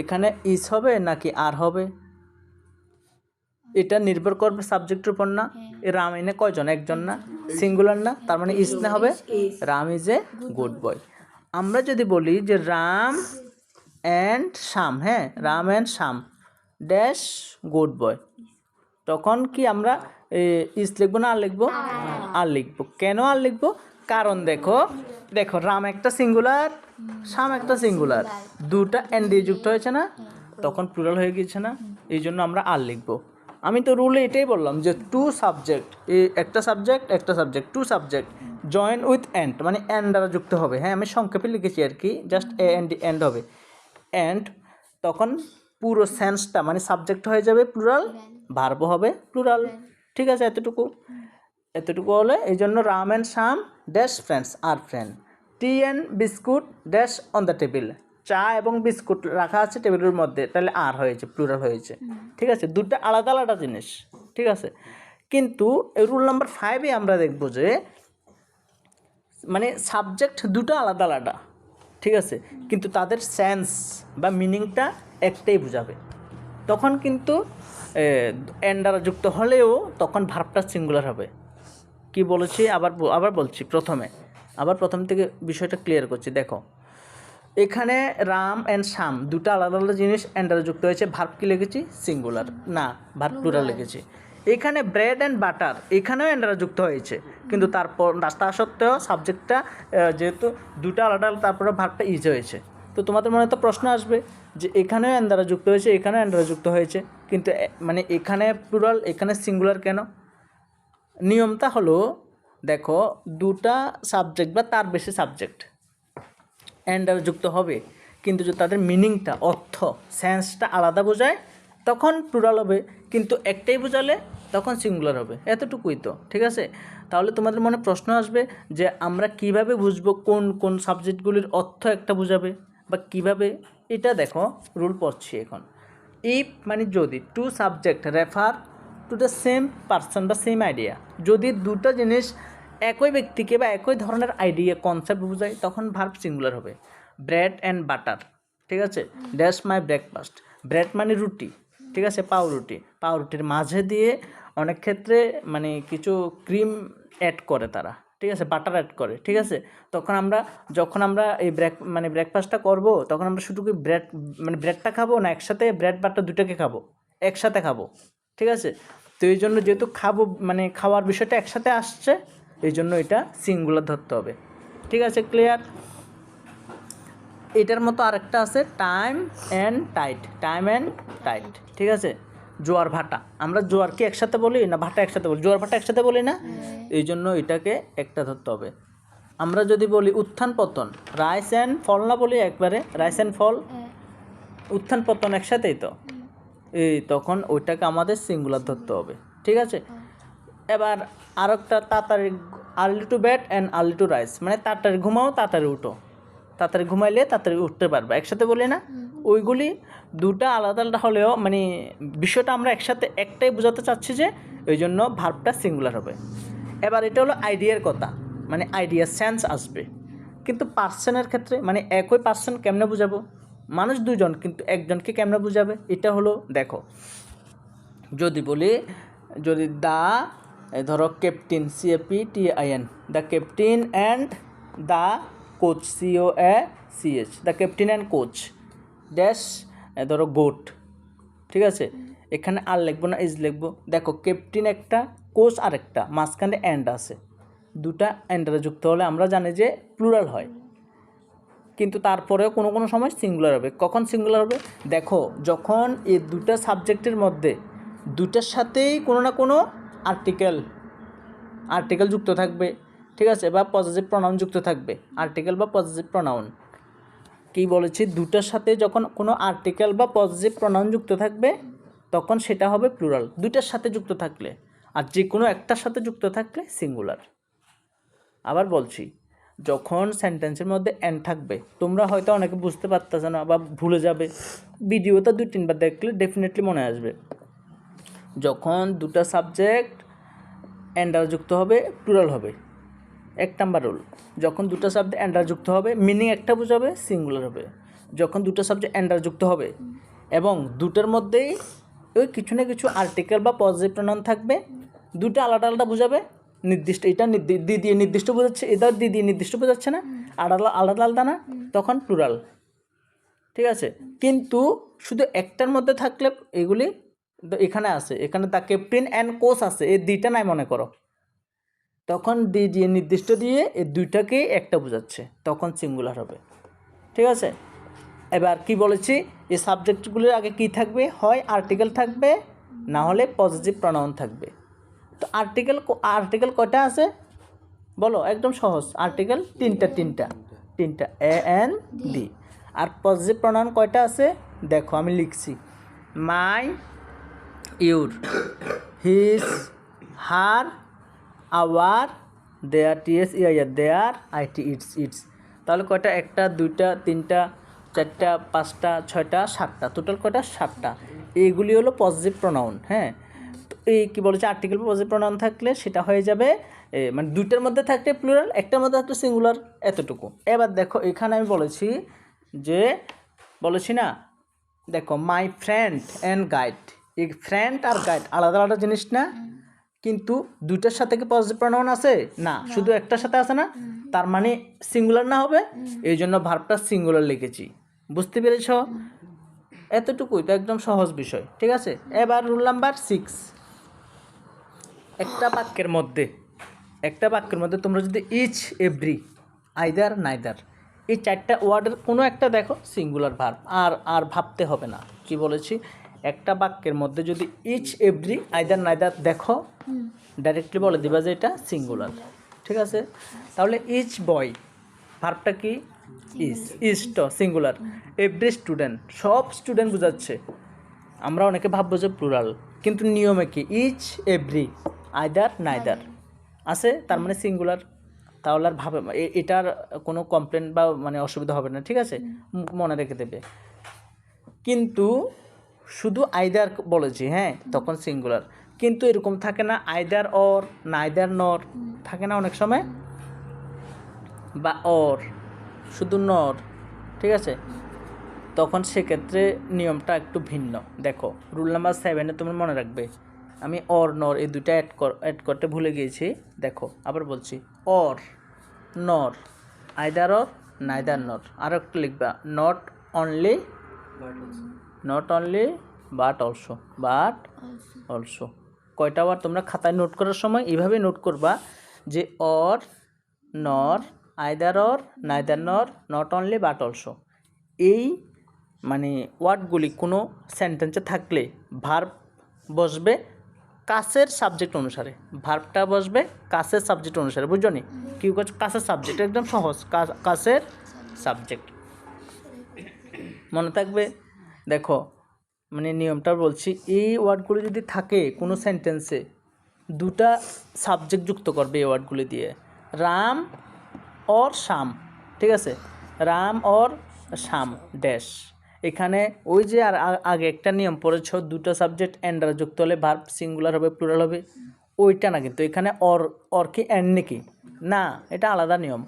এখানে ইস হবে নাকি আর হবে, এটা নির্ভর করবে সাবজেক্টের উপর না। এ রাম এনে কয়জন, একজন না, সিঙ্গুলার না, তার মানে ইস না হবে Ram is a good boy. আমরা যদি বলি যে রাম অ্যান্ড শ্যাম, হ্যাঁ Ram and Shyam dash good boy, তখন কি আমরা ইস লিখবো না আর লিখবো, আর লিখবো। কেন আর লিখবো, কারণ দেখো দেখো রাম একটা সিঙ্গুলার, শ্যাম একটা সিঙ্গুলার, দুটা এন দিয়ে যুক্ত হয়েছে না, তখন প্লুরাল হয়ে গিয়েছে না, এই জন্য আমরা আর লিখবো। আমি তো রুলে এটাই বললাম যে টু সাবজেক্ট, একটা subject to subject join with and, মানে অ্যান্ড দ্বারা যুক্ত হবে। হ্যাঁ, আমি সংক্ষেপে লিখেছি আর কি, জাস্ট অ্যান্ড হবে, অ্যান্ড তখন পুরো সেন্সটা মানে সাবজেক্ট হয়ে যাবে প্লুরাল, ভার্ব হবে প্লুরাল। ঠিক আছে, এতটুকু হলে এই জন্য Ram and Shyam dash friends আর friend, tea and biscuit dash on the table, চা এবং বিস্কুট রাখা আছে টেবিলের মধ্যে, তাহলে আর হয়েছে, প্লুরাল হয়েছে। ঠিক আছে, দুটো আলাদা আলাদা জিনিস। ঠিক আছে, কিন্তু রুল নাম্বার 5-এ আমরা দেখব যে মানে সাবজেক্ট দুটো আলাদা আলাদা, ঠিক আছে, কিন্তু তাদের সেন্স বা মিনিংটা একটাই বোঝাবে। তখন কিন্তু এন দ্বারা যুক্ত হলেও তখন ভার্বটা সিঙ্গুলার হবে। কি বলেছি, আবার বলছি, প্রথম থেকে বিষয়টা ক্লিয়ার করছি। দেখো, এখানে রাম অ্যান্ড শ্যাম দুটো আলাদা আলাদা জিনিস, এন দ্বারা যুক্ত হয়েছে, ভার্ব কি লিখেছি, সিঙ্গুলার না, ভার্ব প্লুরাল লিখেছি। এখানে ব্রেড অ্যান্ড বাটার, এখানেও এন দ্বারা যুক্ত হয়েছে, কিন্তু তারপর তা সত্ত্বেও সাবজেক্টটা যেহেতু দুটো আলাদা আলাদা, তারপরে ভার্বটা ইজ হয়েছে। তো তোমাদের মনে তো প্রশ্ন আসবে যে এখানেও এন দ্বারা যুক্ত হয়েছে, এখানেও এন দ্বারা যুক্ত হয়েছে, কিন্তু মানে এখানে প্লুরাল এখানে সিঙ্গুলার কেন? নিয়মটা হলো, দেখো দুটা সাবজেক্ট বা তার বেশি সাবজেক্ট এন দ্বারা যুক্ত হবে, কিন্তু যদি তাদের মিনিংটা, অর্থ, সেন্সটা আলাদা বোঝায় তখন প্লুরাল হবে, কিন্তু একটাই বোঝালে তখন সিঙ্গুলার হবে। এতটুকুই তো। ঠিক আছে, তাহলে তোমাদের মনে প্রশ্ন আসবে যে আমরা কিভাবে বুঝবো কোন কোন সাবজেক্টগুলির অর্থ একটা বোঝাবে বা কিভাবে, এটা দেখো রুল পড়ছি এখন। ইফ মানে যদি, two subject refer to the same person বা সেম আইডিয়া, যদি দুটো জিনিস একই ব্যক্তিকে বা একই ধরনের আইডিয়া কনসেপ্ট বোঝায় তখন ভার্ব সিঙ্গুলার হবে। ব্রেড অ্যান্ড বাটার, ঠিক আছে, ড্যাশ মাই ব্রেকফাস্ট, ব্রেড মানে রুটি, ঠিক আছে, পাউরুটির মাঝে দিয়ে অনেক ক্ষেত্রে মানে কিছু ক্রিম অ্যাড করে তারা, ঠিক আছে, বাটার অ্যাড করে। ঠিক আছে, যখন আমরা এই ব্রেকফাস্টটা করব তখন আমরা শুধু কি ব্রেডটা খাবো না একসাথে ব্রেড বাটার দুটোকে খাবো, একসাথে খাবো। ঠিক আছে, তো এই জন্য যেহেতু খাওয়ার বিষয়টা একসাথে আসছে, এই জন্য এটা সিঙ্গুলার ধরতে হবে। ঠিক আছে, ক্লিয়ার? এটার মতো আরেকটা আছে time and tide, time and tide, ঠিক আছে। জোয়ার ভাটা, আমরা জোয়ার কি একসাথে বলি না ভাটা একসাথে বলি? জোয়ার ভাটা একসাথে বলি না, এই জন্য এটাকে একটা ধরতে হবে। আমরা যদি বলি উত্থান পতন, রাইস অ্যান্ড ফল না বলি একবারে, রাইস অ্যান্ড ফল, উত্থান পতন একসাথেই তো, এই তখন ওইটাকে আমাদের সিঙ্গুলার ধরতে হবে, ঠিক আছে। এবার আর একটা তাড়াতাড়ি, early to bed and early two rice, মানে তাড়াতাড়ি ঘুমাও তাড়াতাড়ি উঠো, তাড়াতাড়ি ঘুমাইলে তাড়াতাড়ি উঠতে পারবে, একসাথে বলি না। ওইগুলি দুটা আলাদা আলাদা হলেও মানে বিষয়টা আমরা একসাথে একটাই বোঝাতে চাচ্ছি, যে ওই জন্য ভার্বটা সিঙ্গুলার হবে। এবার এটা হলো আইডিয়ার কথা, মানে আইডিয়া সেন্স আসবে, কিন্তু পার্সনের ক্ষেত্রে মানে একই পার্সন কেমনে বুঝাবো? মানুষ দুজন, কিন্তু একজনকে কেমনে বুঝাবে? এটা হলো দেখো, যদি বলি, যদি দা, ধরো captain, CAPTAIN, the captain and the coach, COACH, the captain and coach dash, ধরো গোট, ঠিক আছে। এখানে আর লিখবো না, ইজ লিখবো। দেখো ক্যাপ্টেন একটা, কোচ আরেকটা, মাঝখানে অ্যান্ড আছে, দুটা অ্যান্ডারে যুক্ত হলে আমরা জানি যে প্লুরাল হয়, কিন্তু তারপরেও কোনো কোনো সময় সিঙ্গুলার হবে। কখন সিঙ্গুলার হবে? দেখো যখন এই দুটা সাবজেক্টের মধ্যে দুটার সাথেই কোনো না কোনো আর্টিকেল যুক্ত থাকবে, ঠিক আছে, বা পজিটিভ প্রনাউন যুক্ত থাকবে, আর্টিকেল বা পজিটিভ প্রনাউন। কী বলেছি? দুটার সাথে যখন কোনো আর্টিকেল বা পজিটিভ প্রনাউন যুক্ত থাকবে তখন সেটা হবে প্লুরাল, দুইটার সাথে যুক্ত থাকলে। আর যে কোনো একটার সাথে যুক্ত থাকলে সিঙ্গুলার। আবার বলছি, যখন সেন্টেন্সের মধ্যে অ্যান্ড থাকবে, তোমরা হয়তো অনেকে বুঝতে পারতেছো না বা ভুলে যাবে, ভিডিওটা 2-3 বার দেখলে ডেফিনেটলি মনে আসবে। যখন দুটা সাবজেক্ট অ্যান্ডার যুক্ত হবে প্লুরাল হবে, 1 নাম্বার রুল। যখন দুটো সাবজেক্ট অ্যান্ডার যুক্ত হবে মিনিং একটা বোঝাবে, সিঙ্গুলার হবে। যখন দুটো সাবজেক্ট অ্যান্ডার যুক্ত হবে এবং দুটোর মধ্যেই ওই কিছু না কিছু আর্টিকেল বা পজিটিভ প্রনাউন থাকবে, দুটো আলাদা আলাদা বোঝাবে, নির্দিষ্ট, এটা দি দিয়ে নির্দিষ্ট বোঝাচ্ছে, এটা দি দিয়ে নির্দিষ্ট বোঝাচ্ছে না, আলাদা আলাদা আলাদা না, তখন প্লুরাল, ঠিক আছে। কিন্তু শুধু একটার মধ্যে থাকলে এগুলি এখানে আছে, এখানে দ্য ক্যাপ্টেন অ্যান্ড কোচ আছে, এই দুইটা নাই মনে করো, তখন দিয়ে নির্দিষ্ট দিয়ে এই দুইটাকেই একটা বোঝাচ্ছে, তখন সিঙ্গুলার হবে, ঠিক আছে। এবার কি বলেছি, এই সাবজেক্টগুলির আগে কি থাকবে? হয় আর্টিকেল থাকবে, না হলে পজিটিভ প্রনাউন থাকবে। তো আর্টিকেল কয়টা আছে বলো? একদম সহজ, আর্টিকেল তিনটা, AND। আর পজিটিভ প্রনাউন কয়টা আছে? দেখো আমি লিখছি, my, your, his, her, our, their, TSEIR, their, IT, its. তাহলে কয়টা? 1টা 2টা 3টা 4টা 5টা 6টা 7টা, টোটাল কয়টা? 7টা। এইগুলি হলো পজিটিভ প্রনাউন, হ্যাঁ। তো এই কী বলেছে, আর্টিকেল পজিটিভ প্রনাউন থাকলে সেটা হয়ে যাবে মানে দুইটার মধ্যে থাকলে প্লুরাল, একটার মধ্যে থাকলে সিঙ্গুলার, এতটুকু। এবার দেখো এখানে আমি বলেছি যে, বলেছি না, দেখো মাই ফ্রেন্ড অ্যান্ড গাইড, এই ফ্রেন্ড আর গাইড আলাদা আলাদা জিনিস না, কিন্তু দুইটার সাথে কি পজিটিভ প্রনাউন আছে? না, শুধু একটার সাথে আছে না, তার মানে সিঙ্গুলার না হবে, এই জন্য ভার্বটা সিঙ্গুলার লিখেছি। বুঝতে পেরেছ? এতটুকুই তো, একদম সহজ বিষয়, ঠিক আছে। এবার রুল নাম্বার 6, একটা বাক্যের মধ্যে তোমরা যদি ইচ, এভরি, আইদার, নাইদার, এই 4টা ওয়ার্ডের কোনো একটা দেখো সিঙ্গুলার ভার্ব, আর ভাবতে হবে না। কি বলেছি? একটা বাক্যের মধ্যে যদি ইচ, এভরি, আইদার, নাইদার দেখো, ডাইরেক্টলি বলে দিবা যে এটা সিঙ্গুলার, ঠিক আছে। তাহলে ইচ বয়, ভার্বটা কি? ইজ তো সিঙ্গুলার। এভরি স্টুডেন্ট, সব স্টুডেন্ট বোঝাচ্ছে, আমরা অনেকে ভাববো যে প্লুরাল, কিন্তু নিয়মে কি? ইচ, এভরি, আইদার, নাইদার আছে, তার মানে সিঙ্গুলার। তাহলে আর ভাবে এটার কোনো কমপ্লেন বা মানে অসুবিধা হবে না, ঠিক আছে, মনে রেখে দেবে। কিন্তু শুধু আইদার বলেছি, হ্যাঁ, তখন সিঙ্গুলার। কিন্তু এরকম থাকে না, আইদার অর, নাইদার নর থাকে না অনেক সময়, বা অর, শুধু নর, ঠিক আছে, তখন সেক্ষেত্রে নিয়মটা একটু ভিন্ন। দেখো রুল নাম্বার 7-এ তুমি মনে রাখবে, আমি অর, নর এই দুইটা অ্যাড করতে ভুলে গিয়েছি। দেখো আবার বলছি, or, nor, either or, neither নর। আর একটু লিখবা, নট অনলি বাট অলসো। কয়টা বার তোমরা খাতায় নোট করার সময় এইভাবে নোট করবা যে or, nor, either or, neither নর, নট অনলি বাট অলসো। এই মানে ওয়ার্ডগুলি কোনো সেন্টেন্সে থাকলে ভার্ব বসবে কাছের সাবজেক্ট অনুসারে, ভার্বটা বসবে কাছের সাবজেক্ট অনুসারে, বুঝছো নি? কি কাছের সাবজেক্ট, একদম সহজ, কাছের সাবজেক্ট মনে থাকবে। দেখো মানে নিয়মটা বলছি, এই ওয়ার্ডগুলি যদি থাকে কোনো সেন্টেন্সে, দুটা সাবজেক্ট যুক্ত করবে এই ওয়ার্ডগুলি দিয়ে, রাম और শাম, ঠিক আছে, রাম और শাম ড্যাশ। এখানে ওই যে আর আগে একটা নিয়ম পড়েছ, দুটো সাবজেক্ট এন্ডার যুক্ত হলে ভার্ব সিঙ্গুলার হবে প্লুরাল হবে, ওইটা না কিন্তু এখানে অর কি এন্ড নাকি না, এটা আলাদা নিয়ম।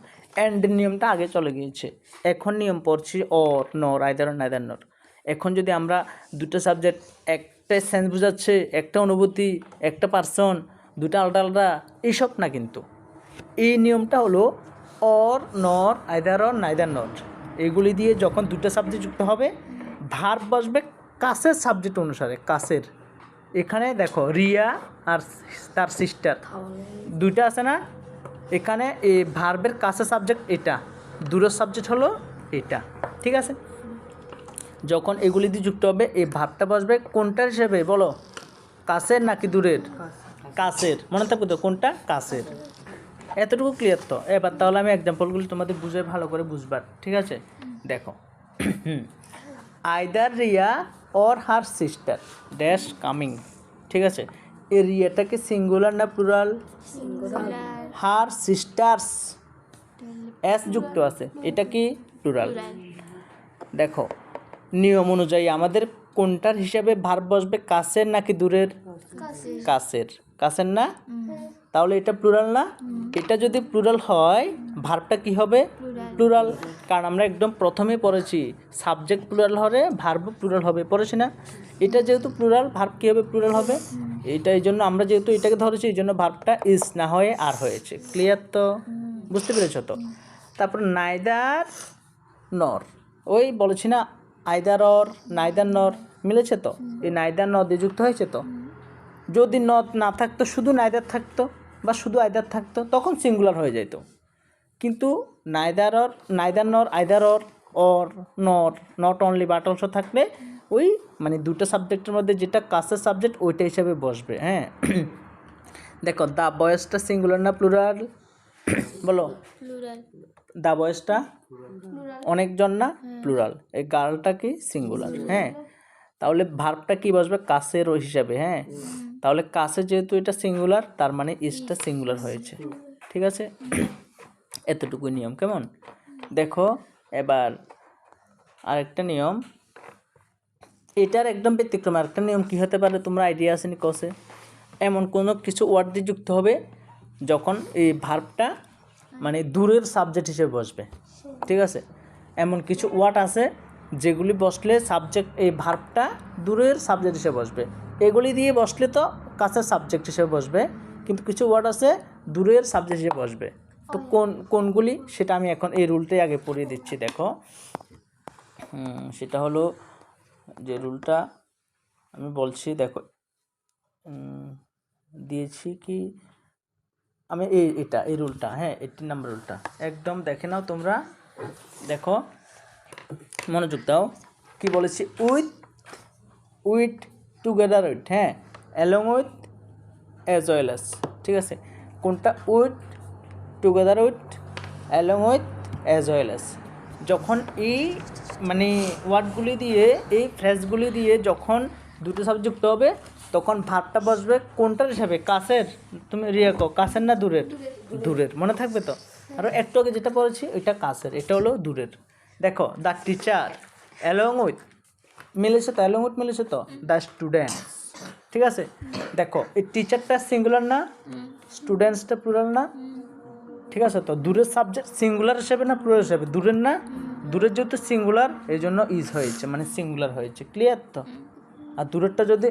এন্ডের নিয়মটা আগে চলে গিয়েছে, এখন নিয়ম পড়ছি অর নর আইদার নাইদার নর। এখন যদি আমরা দুটো সাবজেক্ট, একটা সেন্স বোঝাচ্ছে, একটা অনুভূতি, একটা পার্সন, দুটো আলাদা আলাদা, এইসব না কিন্তু। এই নিয়মটা হলো or nor either or neither not, এগুলি দিয়ে যখন দুটো সাবজেক্ট যুক্ত হবে ভার্ব বসবে কাছের সাবজেক্ট অনুসারে, কাছের। এখানে দেখো রিয়া আর তার সিস্টার দুইটা আছে না, এখানে এই ভার্বের কাছের সাবজেক্ট এটা, দূরের সাবজেক্ট হলো এটা, ঠিক আছে। যখন এগুলি দিয়ে যুক্ত হবে এই ভার্বটা বসবে কোনটার হিসেবে বলো, কাছের নাকি দূরের? কাছের, মনে থাকবে তো কোনটা কাছের। এতটুকু ক্লিয়ার তো? এবার তাহলে আমি এক্সাম্পলগুলি তোমাদের বুঝে ভালো করে বুঝবার, ঠিক আছে। দেখো either Riya or her sister dash coming, ঠিক আছে। এই রিয়াটা কি সিঙ্গুলার না প্লুরাল? হার সিস্টার্স এস যুক্ত আছে, এটা কি প্লুরাল। দেখো নিয়ম অনুযায়ী আমাদের কোনটার হিসাবে ভার্ব বসবে, কাছের নাকি দূরের? কাছের, কাছের না, তাহলে এটা প্লুরাল না? এটা যদি প্লুরাল হয় ভার্বটা কি হবে? প্লুরাল, কারণ আমরা একদম প্রথমেই পড়েছি সাবজেক্ট প্লুরাল হলে ভার্ব প্লুরাল হবে, পড়েছি না? এটা যেহেতু প্লুরাল, ভার্ব কী হবে? প্লুরাল হবে। এটা এই জন্য আমরা যেহেতু এটাকে ধরেছি, এই জন্য ভার্বটা ইজ না হয়ে আর হয়েছে। ক্লিয়ার তো? বুঝতে পেরেছ তো? তারপর নাইদার নর, ওই বলেছি না আইদার অর নাইদার নর, মিলেছে তো? এই নাইদার নর দিয়ে যুক্ত হয়েছে তো। যদি নট না থাকতো, শুধু নাইদার থাকতো বা শুধু আইদার থাকতো, তখন সিঙ্গুলার হয়ে যেত। কিন্তু নাইদার অর, নাইদার নর, either or not, not only but also থাকলে ওই মানে দুটো সাবজেক্টের মধ্যে যেটা কাছের সাবজেক্ট ওইটা হিসাবে বসবে। হ্যাঁ দেখো দ্য বয়েসটা সিঙ্গুলার না প্লুরাল? বলো দ্য বয়েসটা অনেকজন না প্লুরাল, এই গার্লটা কি সিঙ্গুলার। হ্যাঁ তাহলে ভার্বটা কি বসবে? কাছের ওই হিসাবে। হ্যাঁ তাহলে কাছে যেহেতু এটা সিঙ্গুলার, তার মানে ইজটা সিঙ্গুলার হয়েছে, ঠিক আছে। এতটুকু নিয়ম, কেমন? দেখো এবার আরেকটা নিয়ম, এটার একদম ব্যতিক্রম আরেকটা নিয়ম কী হতে পারে তোমরা আইডিয়া আসেনি কসে? এমন কোনো কিছু ওয়ার্ড দিয়ে যুক্ত হবে যখন এই ভার্বটা মানে দূরের সাবজেক্ট হিসেবে বসবে, ঠিক আছে। এমন কিছু ওয়ার্ড আছে যেগুলি বসলে সাবজেক্ট, এই ভার্বটা দূরের সাবজেক্ট হিসেবে বসবে, এগুলি দিয়ে বসলে তো কাছের সাবজেক্ট হিসেবে বসবে, কিন্তু কিছু ওয়ার্ড আছে দূরের সাবজেক্ট হিসেবে বসবে। তো কোনগুলি সেটা আমি এখন এই রুলটাই আগে পড়িয়ে দিচ্ছি। দেখো সেটা হলো যে রুলটা আমি বলছি, দেখো দিয়েছি কি আমি, এই রুলটা, হ্যাঁ 18 নম্বর রুলটা একদম দেখে নাও তোমরা। দেখো মনোযোগ দাও, কি বলেছি? উইথ টুগেদার উইথ, হ্যাঁ along with as well as, ঠিক আছে। কোনটা? With together with along with as well as. যখন এই মানে ওয়ার্ডগুলি দিয়ে, এই ফ্রেজগুলি দিয়ে যখন দুটো সাবজেক্ট যুক্ত হবে, তখন ভার্বটা বসবে কোনটার হিসাবে? কাছের। তুমি রিয়া কো, কাছের না দূরের? দূরের, মনে থাকবে তো? আরও একটু আগে যেটা পড়েছি ওইটা কাছের, এটা হলো দূরের। দেখো দ্য টিচার অ্যালং উইথ, মিলেছে তো? অ্যালং উইথ মিলেছে তো? দ্য স্টুডেন্টস, ঠিক আছে। দেখো এই টিচারটা সিঙ্গুলার না, স্টুডেন্টসটা প্লুরাল না, ঠিক আছে তো? দূরের সাবজেক্ট সিঙ্গুলার হিসেবে না প্লুরাল হিসেবে? দূরের না, দূরের যেহেতু সিঙ্গুলার এই জন্য ইজ হয়েছে, মানে সিঙ্গুলার হয়েছে। ক্লিয়ার তো? আর দূরেরটা যদি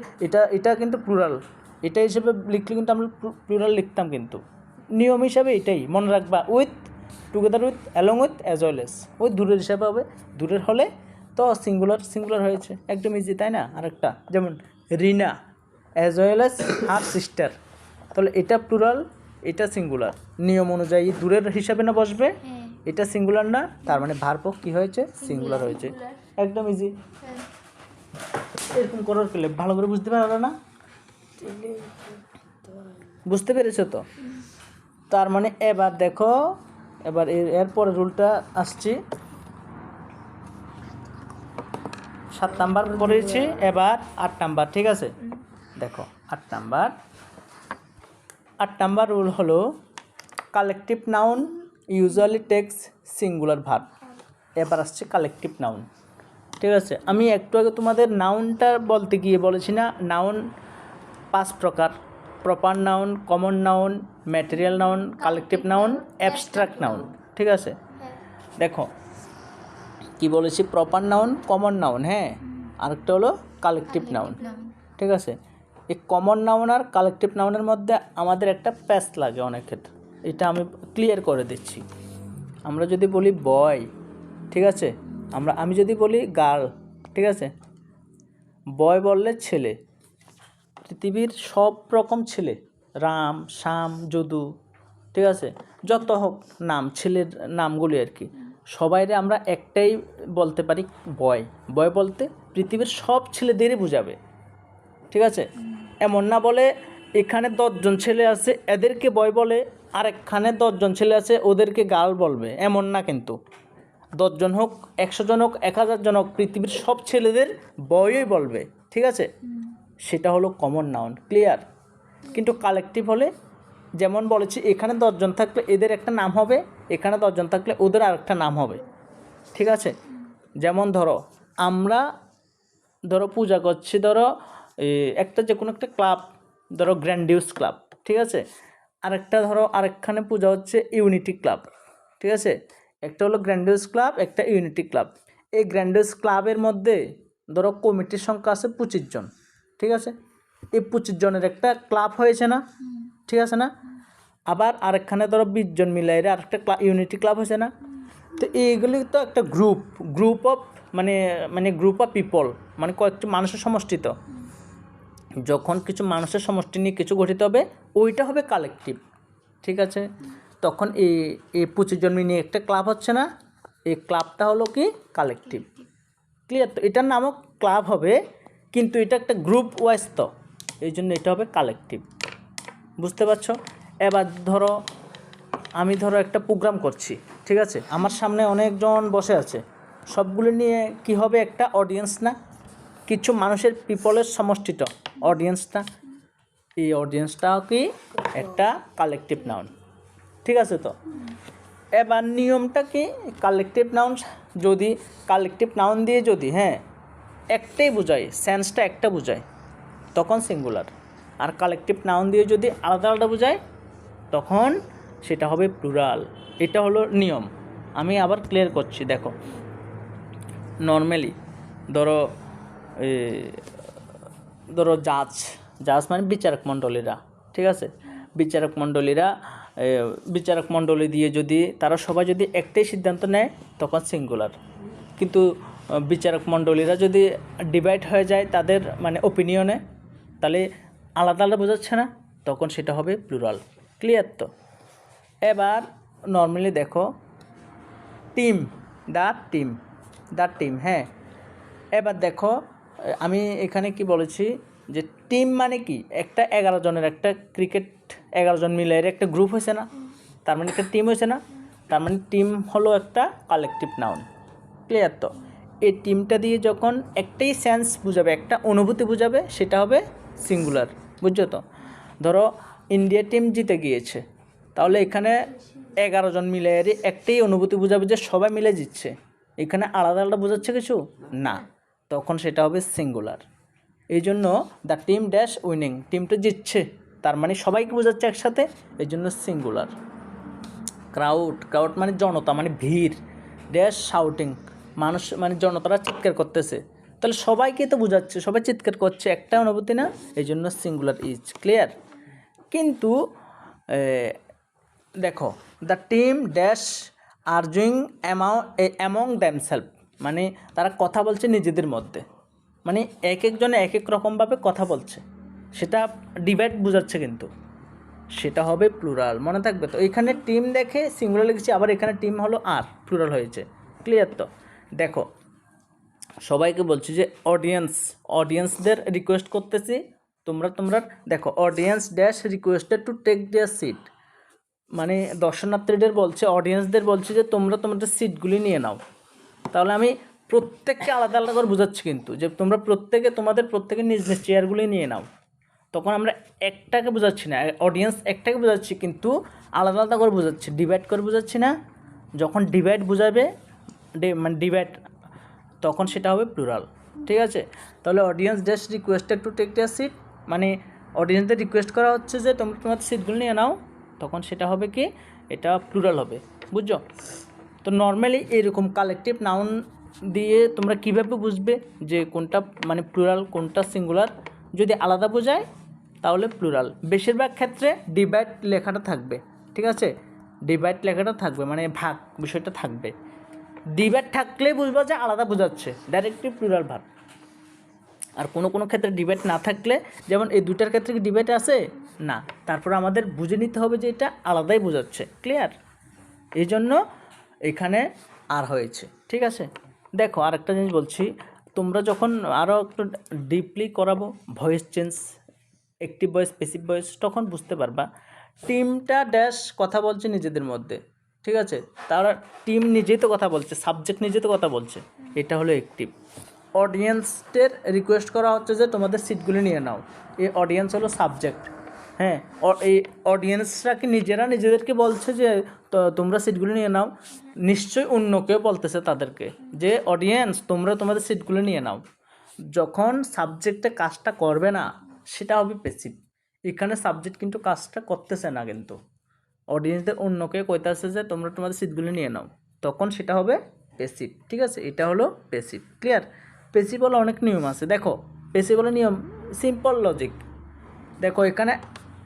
এটা কিন্তু প্লুরাল, এটা হিসেবে লিখলে কিন্তু আমরা প্লুরাল লিখতাম, কিন্তু নিয়ম হিসাবে এটাই মনে রাখবা, with together with along with as well as, ওই দূরের হিসাবে হবে। দূরের হলে তো সিঙ্গুলার হয়েছে, একদম ইজি, তাই না? আরেকটা যেমন Rina as well as her sister, তাহলে এটা প্লুরাল, এটা সিঙ্গুলার। নিয়ম অনুযায়ী দূরের হিসাবে না বসবে, এটা সিঙ্গুলার না, তার মানে ভার্ব কি হয়েছে? সিঙ্গুলার হয়েছে। একদম ইজি। এরকম করার ফলে ভালো করে বুঝতে পারলো না? বুঝতে পেরেছো তো? তার মানে এবার দেখো, এবার এরপরে রুলটা আসছি, 7 নাম্বার পড়েছি, এবার 8 নাম্বার। ঠিক আছে, দেখো 8 নাম্বার রুল হলো collective noun usually takes singular verb. এবার আসছে কালেকটিভ নাউন। ঠিক আছে, আমি একটু আগে তোমাদের নাউনটা বলতে গিয়ে বলেছি না, নাউন 5 প্রকার: proper noun, common noun, material noun, collective noun, abstract noun. ঠিক আছে, দেখো কি বলেছি, প্রপার নাউন, কমন নাউন, হ্যাঁ, আরেকটা হলো কালেকটিভ নাউন। ঠিক আছে, এই কমন নাউন আর কালেকটিভ নাউনের মধ্যে আমাদের একটা প্যাচ লাগে অনেক ক্ষেত্রে, এটা আমি ক্লিয়ার করে দিচ্ছি। আমরা যদি বলি বয়, ঠিক আছে, আমি যদি বলি গার্ল, ঠিক আছে, বয় বললে ছেলে, পৃথিবীর সব রকম ছেলে, রাম, শ্যাম, যদু, ঠিক আছে, যত হোক নাম, ছেলের নামগুলি আর কি, সবাইরে আমরা একটাই বলতে পারি বয়। বয় বলতে পৃথিবীর সব ছেলেদেরই বোঝাবে। ঠিক আছে, এমন না বলে এখানে 10 জন ছেলে আছে এদেরকে বয় বলে, আর এখানে 10 জন ছেলে আছে ওদেরকে গার্ল বলবে, এমন না কিন্তু। 10 জন হোক, 100 জন হোক, 1000 জন হোক, পৃথিবীর সব ছেলেদের বয়ই বলবে। ঠিক আছে, সেটা হলো কমন নাউন। ক্লিয়ার? কিন্তু কালেকটিভ হলে, যেমন বলেছি, এখানে 10 জন থাকলে এদের একটা নাম হবে, এখানে 10 জন থাকলে ওদের আরেকটা নাম হবে। ঠিক আছে, যেমন আমরা পূজা করছি, একটা যে কোনো একটা ক্লাব, গ্র্যান্ডিউস ক্লাব, ঠিক আছে, আরেকখানে পূজা হচ্ছে ইউনিটি ক্লাব। ঠিক আছে, একটা হলো গ্র্যান্ডিউস ক্লাব, একটা ইউনিটি ক্লাব। এই গ্র্যান্ডিউস ক্লাবের মধ্যে কমিটির সংখ্যা আছে 25 জন। ঠিক আছে, এই 25 জনের একটা ক্লাব হয়েছে না? ঠিক আছে না? আবার আরেকখানে 20 জন মিলাইরে আরেকটা ইউনিটি ক্লাব হয়েছে না? তো এইগুলি তো একটা group of group of people, মানে কয়েকটি মানুষের সমষ্টি। তো যখন কিছু মানুষের সমষ্টি নিয়ে কিছু গঠিত হবে, ওইটা হবে কালেকটিভ। ঠিক আছে, তখন এই 25 জন নিয়ে একটা ক্লাব হচ্ছে না, এই ক্লাবটা হলো কি কালেকটিভ। ক্লিয়ার? তো এটার নামও ক্লাব হবে, কিন্তু এটা একটা গ্রুপ ওয়াইজ, তো এই জন্য এটা হবে কালেকটিভ। বুঝতে পারছো? এবার আমি একটা প্রোগ্রাম করছি, ঠিক আছে, আমার সামনে অনেকজন বসে আছে, সবগুলো নিয়ে কি হবে, একটা অডিয়েন্স না? কিছু মানুষের পিপলের সমষ্টিটা অডিয়েন্সটা, এই অডিয়েন্সটাও কি একটা কালেকটিভ নাউন। ঠিক আছে, তো এবার নিয়মটা কি, কালেকটিভ নাউন যদি কালেকটিভ নাউন দিয়ে যদি একটাই বোঝায়, সেন্সটা একটা বোঝায়, তখন সিঙ্গুলার। আর কালেকটিভ নাউন দিয়ে যদি আলাদা আলাদা বোঝায়, তখন সেটা হবে প্লুরাল। এটা হলো নিয়ম। আমি আবার ক্লিয়ার করছি, দেখো। নর্মালি জাজ মানে বিচারক মণ্ডলীরা, ঠিক আছে, বিচারক মণ্ডলী দিয়ে যদি তারা সবাই যদি একটাই সিদ্ধান্ত নেয়, তখন সিঙ্গুলার। কিন্তু বিচারক মণ্ডলীরা যদি ডিভাইড হয়ে যায় তাদের ওপিনিয়নে, তাহলে আলাদা আলাদা বোঝাচ্ছে না, তখন সেটা হবে প্লুরাল। ক্লিয়ার? তো এবার নর্মালি দেখো, দ্য টিম, হ্যাঁ। এবার দেখো, আমি এখানে কি বলেছি, যে টিম মানে কি, একটা 11 জনের একটা ক্রিকেট, 11 জন মিলে একটা গ্রুপ হয়েছে না, তার মানে একটা টিম হয়েছে না, তার মানে টিম হলো একটা কালেকটিভ নাউন। ক্লিয়ার? তো এই টিমটা দিয়ে যখন একটাই সেন্স বুঝাবে, একটা অনুভূতি বুঝাবে, সেটা হবে সিঙ্গুলার। বুঝছো? তো ইন্ডিয়া টিম জিতে গিয়েছে, তাহলে এখানে 11 জন মিলে একটাই অনুভূতি বুঝাবে যে সবাই মিলে জিতছে, এখানে আলাদা আলাদা বোঝাচ্ছে কিছু না, তখন সেটা হবে সিঙ্গুলার। এই জন্য দ্য টিম ড্যাশ উইনিং, টিমটা জিতছে, তার মানে সবাইকে বোঝাচ্ছে একসাথে, এই জন্য সিঙ্গুলার। ক্রাউড মানে জনতা, মানে ভিড়। ড্যাশ শাউটিং, মানুষ মানে জনতারা চিৎকার করতেছে, তাহলে সবাইকে তো বোঝাচ্ছে, সবাই চিৎকার করছে, একটা অনুভূতি না, এই জন্য সিঙ্গুলার ইজ। ক্লিয়ার? কিন্তু দেখো, the team dash arguing among themselves, মানে তারা কথা বলছে নিজেদের মধ্যে, মানে এক একজনে এক এক রকমভাবে কথা বলছে, সেটা ডিভাইড বোঝাচ্ছে কিন্তু। সেটা হবে প্লুরাল, মনে থাকবে তো। এখানে টিম দেখে সিঙ্গুলার লিখেছি, আবার এখানে টিম হলো আর, প্লুরাল হয়েছে। ক্লিয়ার তো? দেখো সবাইকে বলছি যে অডিয়েন্সদের রিকোয়েস্ট করতেছি, তোমরা দেখো audience dash requested to take their seat, মানে দর্শনার্থীদের বলছে, অডিয়েন্সদের বলছে যে তোমরা তোমাদের সিটগুলি নিয়ে নাও। তাহলে আমি প্রত্যেককে আলাদা আলাদা করে বোঝাচ্ছি কিন্তু, যে তোমরা তোমাদের প্রত্যেকে নিজ নিজ চেয়ারগুলি নিয়ে নাও। তখন আমরা একটাকে বোঝাচ্ছি না, অডিয়েন্স একটাকে বোঝাচ্ছি, কিন্তু আলাদা আলাদা করে বোঝাচ্ছি, ডিভাইড করে বোঝাচ্ছি না। যখন ডিভাইড বোঝাবে, মানে ডিভাইড, তখন সেটা হবে প্লুরাল। ঠিক আছে? তাহলে audience dash requested to take their seat, মানে অডিয়েন্সদের রিকোয়েস্ট করা হচ্ছে যে তোমরা তোমাদের সিটগুলো নিয়ে নাও, তখন সেটা হবে কি, এটা প্লুরাল হবে। বুঝছো? তো নর্মালি এরকম কালেকটিভ নাউন দিয়ে তোমরা কীভাবে বুঝবে যে কোনটা মানে প্লুরাল কোনটা সিঙ্গুলার? যদি আলাদা বোঝায় তাহলে প্লুরাল। বেশিরভাগ ক্ষেত্রে ডিভাইড লেখাটা থাকবে। ঠিক আছে? ডিভাইড লেখাটা থাকবে, মানে ভাগ বিষয়টা থাকবে। ডিভাইড থাকলেই বুঝবা যে আলাদা বোঝাচ্ছে, ডাইরেক্টলি প্লুরাল ভাগ। আর কোনো ক্ষেত্রে ডিভাইড না থাকলে, যেমন এই দুটার ক্ষেত্রে কি ডিভাইড আছে? না। তারপর আমাদের বুঝে নিতে হবে যে এটা আলাদাই বোঝাচ্ছে। ক্লিয়ার? এই জন্য এখানে আর হয়েছে। ঠিক আছে? দেখো আরেকটা জিনিস বলছি, তোমরা যখন আরও একটু ডিপলি করাবো voice change, active voice, passive voice, তখন বুঝতে পারবা টিমটা ড্যাশ কথা বলছে নিজেদের মধ্যে। ঠিক আছে? তারা টিম নিজেই তো কথা বলছে, সাবজেক্ট নিজে তো কথা বলছে, এটা হলো অ্যাক্টিভ। অডিয়েন্সদের রিকোয়েস্ট করা হচ্ছে যে তোমাদের সিটগুলি নিয়ে নাও, এই অডিয়েন্স হলো সাবজেক্ট। হ্যাঁ, এই অডিয়েন্সরা কি নিজেদেরকে বলছে যে তোমরা সিটগুলো নিয়ে নাও? নিশ্চয়ই অন্য কেউ বলতেছে তাদেরকে যে অডিয়েন্স তোমরা তোমাদের সিটগুলো নিয়ে নাও। যখন সাবজেক্টে কাজটা করবে না, সেটা হবে প্যাসিভ। এখানে সাবজেক্ট কিন্তু কাজটা করতেছে না, কিন্তু অডিয়েন্সদের অন্য কেউ কইতেছে যে তোমরা তোমাদের সিটগুলো নিয়ে নাও, তখন সেটা হবে প্যাসিভ। ঠিক আছে? এটা হলো প্যাসিভ। ক্লিয়ার? প্যাসিভ হলো অনেক নিয়ম আছে। দেখো প্যাসিভ হলো নিয়ম, সিম্পল লজিক। দেখো এখানে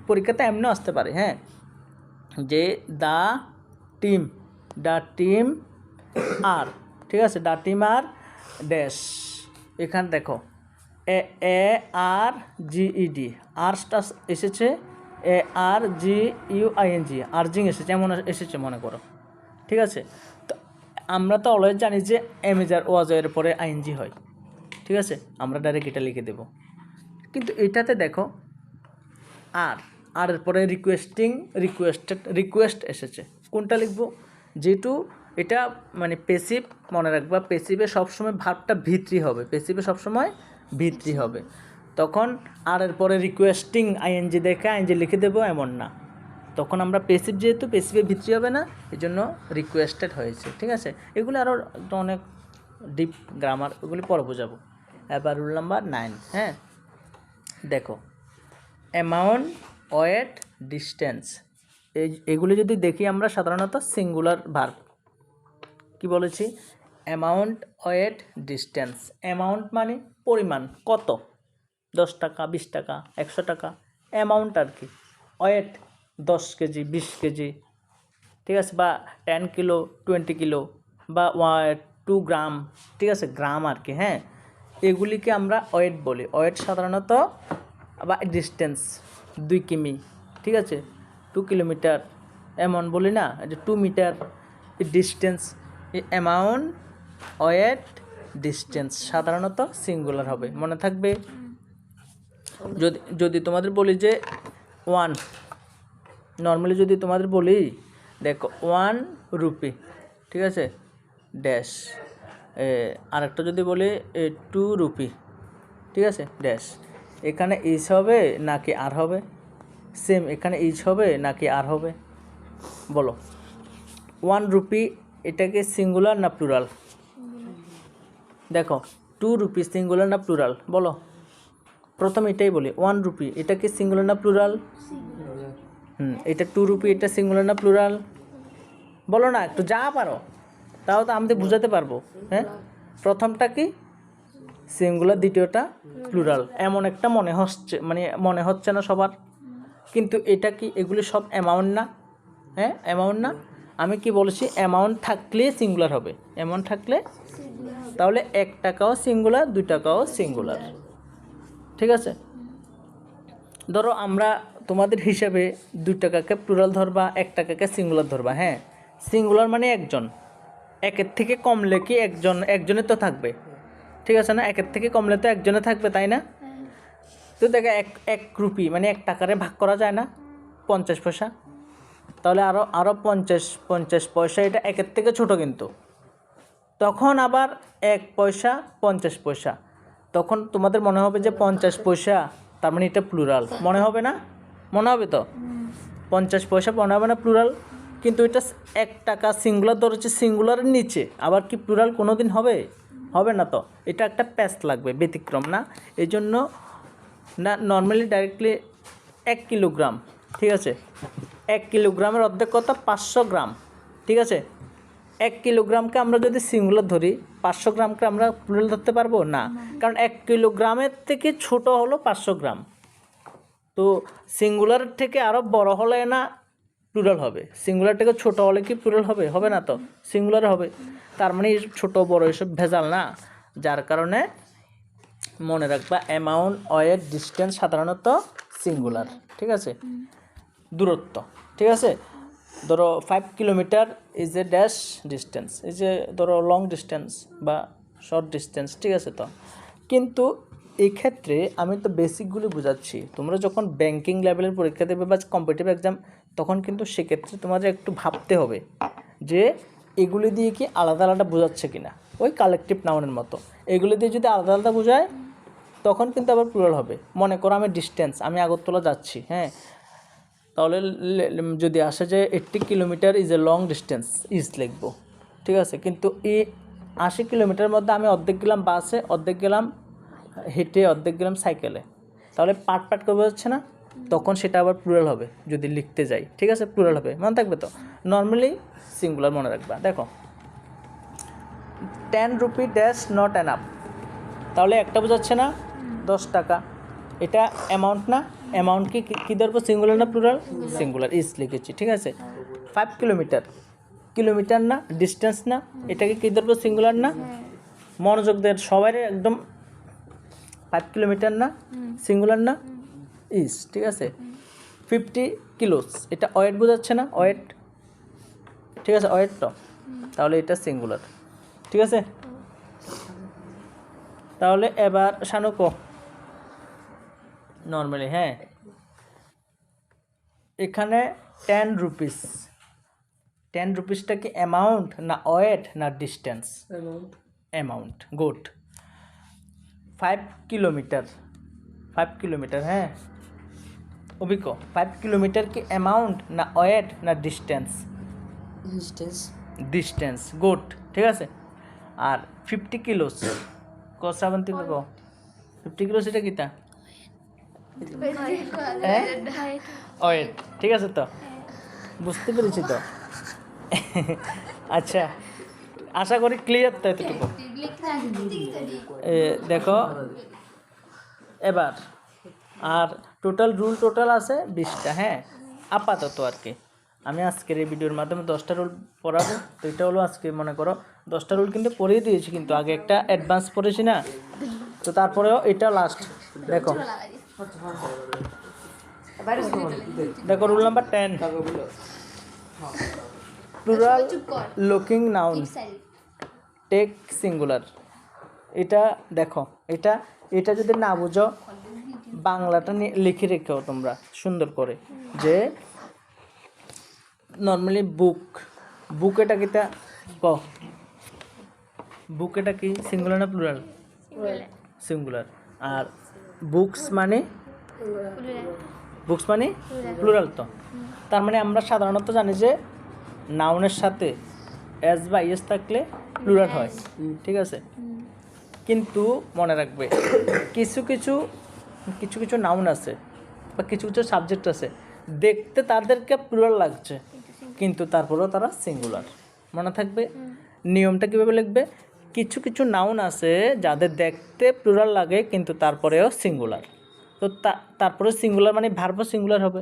পরীক্ষাতে এমনও আসতে পারে, হ্যাঁ, যে দ্য টিম আর, ঠিক আছে, দ্য টিম আর ড্যাশ, এখানে দেখো ARGED, আর্সটা এসেছে ARGUING, আর্জিং এসেছে, এমন এসেছে মনে করো। ঠিক আছে? তো আমরা তো অলওয়েজ জানি যে এমেজার ওয়াজের পরে আইএনজি হয়। ঠিক আছে? আমরা ডাইরেক্ট এটা লিখে দেব, কিন্তু এটাতে দেখো আর এর পরে রিকোয়েস্ট এসেছে। কোনটা লিখব? যেহেতু এটা মানে প্যাসিভ, মনে রাখবা প্যাসিভে সবসময় ভার্বটা ভিত্রি হবে, প্যাসিভে সবসময় ভিত্রি হবে। তখন আর এর পরে রিকোয়েস্টিং আইএনজি দেখে আইএনজি লিখে দেবো এমন না, তখন আমরা প্যাসিভ, যেহেতু প্যাসিভে ভিত্রি হবে না, এই জন্য রিকোয়েস্টেড হয়েছে। ঠিক আছে? এগুলো আরও অনেক ডিপ গ্রামার, এগুলি পরে বোঝাবো। এবার রুল নাম্বার 9। হ্যাঁ, দেখো অ্যামাউন্ট, ওয়েট, ডিস্টেন্স, এগুলি যদি দেখি আমরা সাধারণত সিঙ্গুলার ভার্ব। কি বলেছি? Amount, wait, distance. অ্যামাউন্ট মানে পরিমাণ, কত, 10 টাকা, 20 টাকা, 100 টাকা, অ্যামাউন্ট আর কি। ওয়েট 10 কেজি, 20 কেজি, ঠিক আছে, বা 10 কিলো, 20 কিলো, বা 2 গ্রাম, ঠিক আছে, গ্রাম আর কি। হ্যাঁ, এগুলিকে আমরা ওয়েট বলি। ওয়েট সাধারণত, বা ডিস্টেন্স 2 কিমি, ঠিক আছে, 2 কিলোমিটার, এমন বলি না, এটা 2 মিটার। এই ডিস্টেন্স, এই অ্যামাউন্ট, ওয়েট, ডিস্টেন্স সাধারণত সিঙ্গুলার হবে, মনে থাকবে। যদি তোমাদের বলি যে 1, নর্মালি যদি তোমাদের বলি, দেখো 1 রুপি, ঠিক আছে, ড্যাশ। আরেকটা যদি বলি 2 রুপি, ঠিক আছে, ড্যাশ। এখানে ইচ হবে নাকি আর হবে? সেম, এখানে ইচ হবে নাকি আর হবে? বলো, 1 রুপি এটাকে সিঙ্গুলার না প্লুরাল? দেখো 2 রুপি সিঙ্গুলার না প্লুরাল? বলো, প্রথম এটাই বলি, 1 রুপি এটা কি সিঙ্গুলার না প্লুরাল? এটা 2 রুপি, এটা সিঙ্গুলার না প্লুরাল? বলো না, একটু যা পারো, তাও তো আমাদের বুঝাতে পারবো। হ্যাঁ, প্রথমটা কি সিঙ্গুলার, দ্বিতীয়টা প্লুরাল, এমন একটা মনে হচ্ছে না সবার? কিন্তু এটা কি, এগুলি সব অ্যামাউন্ট না? হ্যাঁ, অ্যামাউন্ট না? আমি কি বলেছি, অ্যামাউন্ট থাকলে সিঙ্গুলার হবে, অ্যামাউন্ট থাকলে। তাহলে 1 টাকাও সিঙ্গুলার, 2 টাকাও সিঙ্গুলার। ঠিক আছে? ধরো আমরা তোমাদের হিসাবে 2 টাকাকে প্লুরাল ধরবা, 1 টাকাকে সিঙ্গুলার ধরবা। হ্যাঁ, সিঙ্গুলার মানে একজন, একের থেকে কমলে কি একজনের তো থাকবে, ঠিক আছে না? একের থেকে কমলে তো একজনে থাকবে, তাই না? তো দেখো 1 রুপি মানে 1 টাকারে ভাগ করা যায় না 50 পয়সা, তাহলে আরও 50 পয়সা, এটা একের থেকে ছোট। কিন্তু তখন আবার 1 পয়সা 50 পয়সা, তখন তোমাদের মনে হবে যে 50 পয়সা, তার মানে এটা প্লুরাল। মনে হবে না? মনে হবে তো 50 পয়সা মনে হবে না প্লুরাল? কিন্তু এটা 1 টাকা সিঙ্গুলার ধরেছে, সিঙ্গুলারের নিচে আবার কি প্লুরাল কোনো দিন হবে? হবে না। তো এটা একটা প্যাচ লাগবে, ব্যতিক্রম না, এই জন্য না নর্মালি ডাইরেক্টলি 1 কিলোগ্রাম, ঠিক আছে? 1 কিলোগ্রামের অর্ধেক কত? 500 গ্রাম, ঠিক আছে? 1 কিলোগ্রামকে আমরা যদি সিঙ্গুলার ধরি, 500 গ্রামকে আমরা প্লুরাল ধরতে পারবো না, কারণ 1 কিলোগ্রামের থেকে ছোট হলো 500 গ্রাম। তো সিঙ্গুলার থেকে আরও বড় হলে না প্লুরাল হবে, সিঙ্গুলার থেকে ছোট হলে কি প্লুরাল হবে? হবে না। তো সিঙ্গুলার হবে। তার মানে ছোট বড় এসব ভেজাল না, যার কারণে মনে রাখবা অ্যামাউন্ট, ওয়েট, ডিস্টেন্স সাধারণত সিঙ্গুলার, ঠিক আছে? দূরত্ব, ঠিক আছে? ধরো 5 kilometre is a dash distance, এই যে ধরো লং ডিস্টেন্স বা শর্ট ডিস্টেন্স, ঠিক আছে? তো কিন্তু এই ক্ষেত্রে আমি তো বেসিকগুলি বোঝাচ্ছি, তোমরা যখন ব্যাংকিং লেভেলের পরীক্ষা দেবে বা কম্পিটিটিভ এক্সাম, তখন কিন্তু সেক্ষেত্রে তোমাদের একটু ভাবতে হবে যে এগুলি দিয়ে কি আলাদা আলাদা বোঝাচ্ছে কি না, ওই কালেকটিভ নাউনের মতো। এগুলি দিয়ে যদি আলাদা আলাদা বোঝায় তখন কিন্তু আবার প্লুরাল হবে। মনে করো আমি ডিস্টেন্স, আমি আগরতলা যাচ্ছি, হ্যাঁ, তাহলে যদি আসে যে 80 kilometre is a long distance, is লিখবো, ঠিক আছে? কিন্তু এই 80 কিলোমিটার মধ্যে আমি অর্ধেক গেলাম বাসে, অর্ধেক গেলাম হেঁটে, অর্ধেক গেলাম সাইকেলে, তাহলে পার্ট করে বোঝাচ্ছে না? তখন সেটা আবার প্লুরাল হবে যদি লিখতে যাই, ঠিক আছে? প্লুরাল হবে, মনে থাকবে তো? নর্মালি সিঙ্গুলার মনে রাখবা। দেখো 10 রুপি ড্যাশ নট এনাফ, তাহলে একটা বোঝাচ্ছে না 10 টাকা, এটা অ্যামাউন্ট না? অ্যামাউন্ট কি ধরবো, সিঙ্গুলার না প্লুরাল? সিঙ্গুলার, ইজ লিখেছি, ঠিক আছে? 5 কিলোমিটার, কিলোমিটার না? ডিস্টেন্স না? এটাকে কি ধরবো, সিঙ্গুলার না? মনোযোগ দেন সবাই একদম। 5 কিলোমিটার না? সিঙ্গুলার না? ইজ, ঠিক আছে? 50 কিলোস, এটা ওয়েট বোঝাচ্ছে না? ওয়েট, ঠিক আছে? ওয়েট তো, তাহলে এটা সিঙ্গুলার, ঠিক আছে? তাহলে এবার শানুক নর্মালি, হ্যাঁ, এখানে 10 রুপিস, 10 রুপিসটা কি অ্যামাউন্ট না ওয়েট না distance? Amount, good. 5 kilometre, 5 kilometre, হ্যাঁ অভিজ্ঞ, 5 কিলোমিটার কি অ্যামাউন্ট না ওয়েট না ডিস্টেন্স? ডিস্টেন্স, গুড, ঠিক আছে? আর 50 কিলোস শ্রাবন্তী কো 50 কিলোস এটা কিতা? ওয়েট, ঠিক আছে? তো বুঝতে পেরেছি তো। আচ্ছা, আশা করি ক্লিয়ার তো এতটুকু। দেখো এবার, আর টোটাল আছে 20টা, হ্যাঁ, আপাতত আর কি। আমি আজকের এই ভিডিওর মাধ্যমে 10টা রুল পড়াবো। তো এটা হলো আজকে মনে করো 10টা রুল কিন্তু পড়িয়ে দিয়েছি, কিন্তু আগে একটা অ্যাডভান্স পড়েছি না, তো তারপরেও এটা লাস্ট। দেখো দেখো rule number 10, plural looking noun take singular. এটা দেখো, এটা যদি না বুঝো বাংলাটা লিখে রেখো তোমরা সুন্দর করে, যে নর্মালি বুক এটা কিতা ক, বুক এটা কি সিঙ্গুলার না প্লুরাল? সিঙ্গুলার। আর বুকস মানে প্লুরাল। তো তার মানে আমরা সাধারণত জানি যে নাউনের সাথে এস বা ইএস থাকলে প্লুরাল হয়, ঠিক আছে? কিন্তু মনে রাখবে কিছু কিছু নাউন আছে বা কিছু সাবজেক্ট আছে, দেখতে তাদেরকে প্লুরাল লাগছে কিন্তু তারপরেও তারা সিঙ্গুলার। মনে থাকবে নিয়মটা কীভাবে লিখবে? কিছু নাউন আছে যাদের দেখতে প্লুরাল লাগে কিন্তু তারপরেও সিঙ্গুলার, তো তারপরে সিঙ্গুলার মানে ভার্বও সিঙ্গুলার হবে।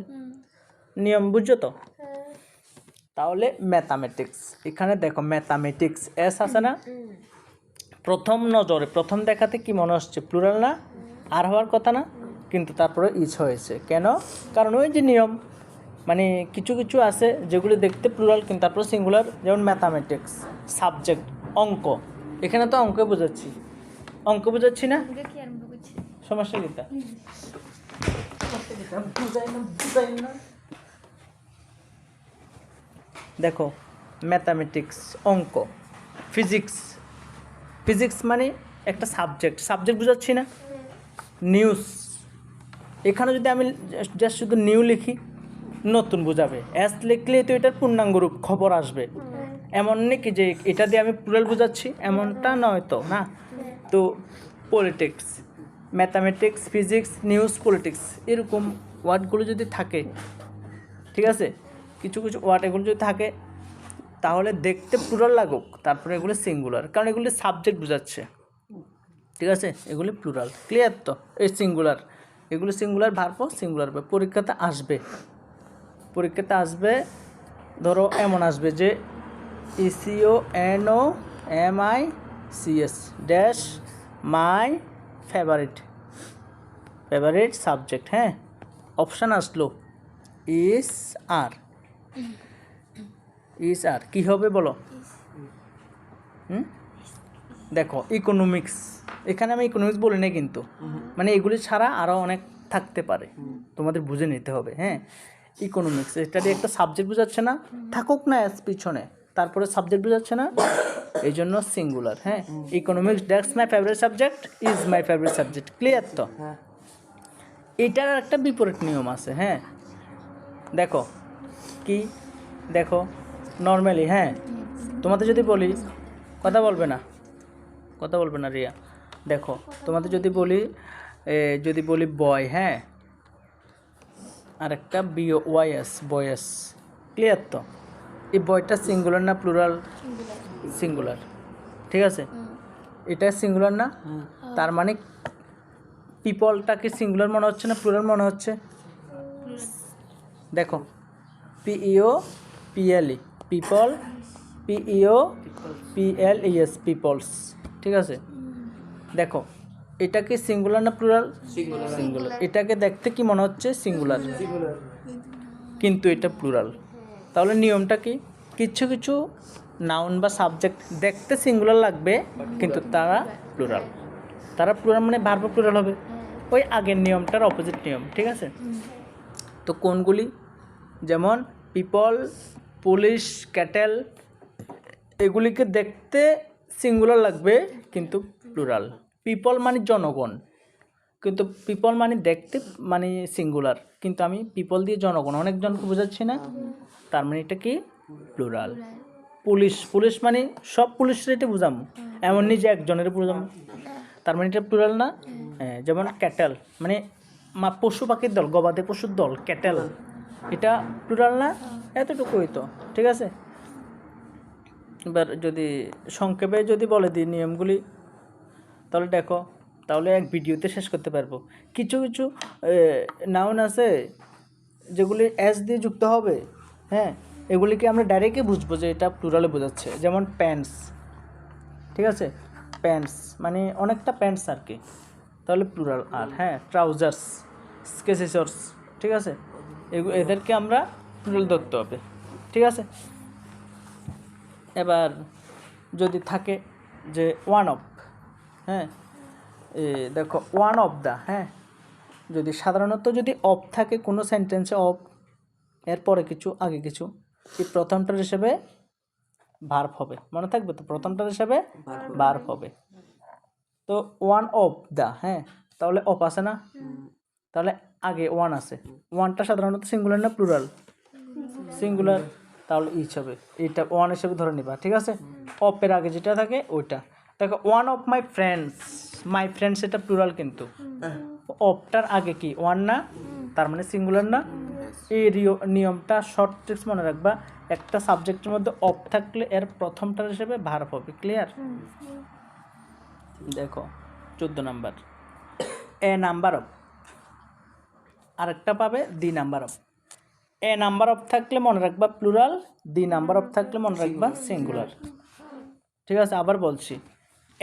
নিয়ম বুঝছো তো? তাহলে ম্যাথামেটিক্স, এখানে দেখো ম্যাথামেটিক্স এস আছে না? প্রথম নজরে প্রথম দেখাতে কি মনে হচ্ছে প্লুরাল না? আর হওয়ার কথা না? কিন্তু তারপরে ইজ হয়েছে কেন? কারণ ওই যে নিয়ম, মানে কিছু কিছু আছে যেগুলি দেখতে প্লুরাল কিন্তু তারপরে সিঙ্গুলার, যেমন ম্যাথামেটিক্স, সাবজেক্ট, অঙ্ক। এখানে তো অঙ্ক বোঝাচ্ছি, অঙ্ক বোঝাচ্ছি না, সমস্যা কিতা? দেখো ম্যাথামেটিক্স, অঙ্ক, ফিজিক্স। ফিজিক্স মানে একটা সাবজেক্ট, সাবজেক্ট বোঝাচ্ছি না। নিউজ, এখানে যদি আমি জাস্ট শুধু নিউ লিখি নতুন বোঝাবে, অ্যাস লিখলে তো এটার পূর্ণাঙ্গ রূপ খবর আসবে। এমন নাকি যে এটা দিয়ে আমি প্লুরাল বোঝাচ্ছি, এমনটা নয় তো না। তো politics, mathematics, physics, news, politics, এরকম ওয়ার্ডগুলো যদি থাকে, ঠিক আছে, কিছু কিছু ওয়ার্ড এগুলো যদি থাকে তাহলে দেখতে প্লুরাল লাগুক, তারপরে এগুলো সিঙ্গুলার, কারণ এগুলি সাবজেক্ট বোঝাচ্ছে, ঠিক আছে, এগুলি প্লুরাল। ক্লিয়ার তো? এই সিঙ্গুলার, এগুলো সিঙ্গুলার ভার্ব সিঙ্গুলার ভার্ব পরীক্ষাতে আসবে। পরীক্ষাতে আসবে, ধরো এমন আসবে যে ECONOMICS dash my favourite subject. হ্যাঁ, অপশান আসলো ইজ আর কী হবে বলো? দেখো ইকোনমিক্স, এখানে আমি ইকোনমিক্স বলি না কিন্তু, মানে এগুলি ছাড়া আরও অনেক থাকতে পারে, তোমাদের বুঝে নিতে হবে। হ্যাঁ, ইকোনমিক্স এটা দিয়ে একটা সাবজেক্ট বোঝাচ্ছে না, থাকুক না এস পিছনে, তারপরে সাবজেক্ট বোঝাচ্ছে না, এই জন্য সিঙ্গুলার। হ্যাঁ, economics that's my favourite subject, is my favourite subject. Clear তো? এটার একটা বিপরীত নিয়ম আছে। হ্যাঁ, দেখো কি, দেখো নর্মালি, হ্যাঁ, তোমাদের যদি বলি, কথা বলবে না রিয়া। দেখো তোমাদের যদি বলি বয়, হ্যাঁ, আর একটা BOYS, বয়েস। ক্লিয়ার তো? এই বয়টা সিঙ্গুলার না প্লুরাল? সিঙ্গুলার, ঠিক আছে, এটা সিঙ্গুলার না? তার মানে পিপলটাকে সিঙ্গুলার মনে হচ্ছে না প্লুরাল মনে হচ্ছে? দেখো PEOPLE, পিপল, PEOPLES, পিপলস, ঠিক আছে। দেখো এটা কি সিঙ্গুলার না প্লুরাল? সিঙ্গুলার। এটাকে দেখতে কি মনে হচ্ছে? সিঙ্গুলার, কিন্তু এটা প্লুরাল। তাহলে নিয়মটা কি? কিছু কিছু নাউন বা সাবজেক্ট দেখতে সিঙ্গুলার লাগবে কিন্তু তারা প্লুরাল মানে ভার্ব প্লুরাল হবে। ওই আগের নিয়মটার অপোজিট নিয়ম, ঠিক আছে। তো কোনগুলি? যেমন পিপল, পুলিশ, ক্যাটেল, এগুলিকে দেখতে সিঙ্গুলার লাগবে কিন্তু প্লুরাল। পিপল মানে জনগণ, কিন্তু পিপল মানে দেখতে মানে সিঙ্গুলার, কিন্তু আমি পিপল দিয়ে জনগণ অনেকজনকে বোঝাচ্ছি না, তার মানে এটা কি? প্লুরাল। পুলিশ মানে সব পুলিশরা এটা বোঝাম, এমন নিজে একজনের বোঝাম, তার মানে এটা প্লুরাল না? হ্যাঁ, যেমন ক্যাটেল মানে পশু পাখির দল, গবাদি পশুর দল, ক্যাটেল, এটা প্লুরাল না? এতটুকুই তো, ঠিক আছে। এবার যদি সংক্ষেপে যদি বলে দিই নিয়মগুলি, তাহলে দেখো, তাহলে এক ভিডিওতে শেষ করতে পারবো। কিছু কিছু নাউন আছে যেগুলি এস দিয়ে যুক্ত হবে, হ্যাঁ, এগুলিকে আমরা ডাইরেক্টই বুঝবো যে এটা প্লুরালে বোঝাচ্ছে। যেমন প্যান্টস, ঠিক আছে, প্যান্টস মানে অনেকটা প্যান্টস আর কি, তাহলে প্লুরাল। আর হ্যাঁ, ট্রাউজার্স, স্কেসেসর্স, ঠিক আছে, এদেরকে আমরা প্লুরাল ধরতে হবে, ঠিক আছে। এবার যদি থাকে যে ওয়ান অফ, হ্যাঁ, দেখো ওয়ান অফ দ্য, হ্যাঁ, যদি সাধারণত যদি অফ থাকে কোনো সেন্টেন্সে, অফ এরপরে কিছু আগে কিছু, এই প্রথমটার হিসেবে ভার্ব হবে, মনে থাকবে তো, প্রথমটার হিসেবে ভার্ব হবে। তো ওয়ান অফ দ্য, হ্যাঁ, তাহলে অফ আছে না, তাহলে আগে ওয়ান আছে, ওয়ানটা সাধারণত সিঙ্গুলার না প্লুরাল? সিঙ্গুলার, তাহলে ইচ হবে, এটা ওয়ান হিসেবে ধরে নিবা, ঠিক আছে। অফের আগে যেটা থাকে ওইটা। দেখো ওয়ান অফ মাই ফ্রেন্ডস, এটা প্লুরাল, কিন্তু অফটার আগে কি ওয়ান না, তার মানে সিঙ্গুলার না? এই নিয়মটা শর্ট ট্রিক্স মনে রাখবা, একটা সাবজেক্টের মধ্যে অফ থাকলে এর প্রথমটার হিসেবে ভার্ব হবে। ক্লিয়ার? দেখো 14 নাম্বার, এ নাম্বার অফ, আরেকটা পাবে the number of. A number of থাকলে মনে রাখবা প্লুরাল, দি নাম্বার অফ থাকলে মনে রাখবা সিঙ্গুলার, ঠিক আছে। আবার বলছি,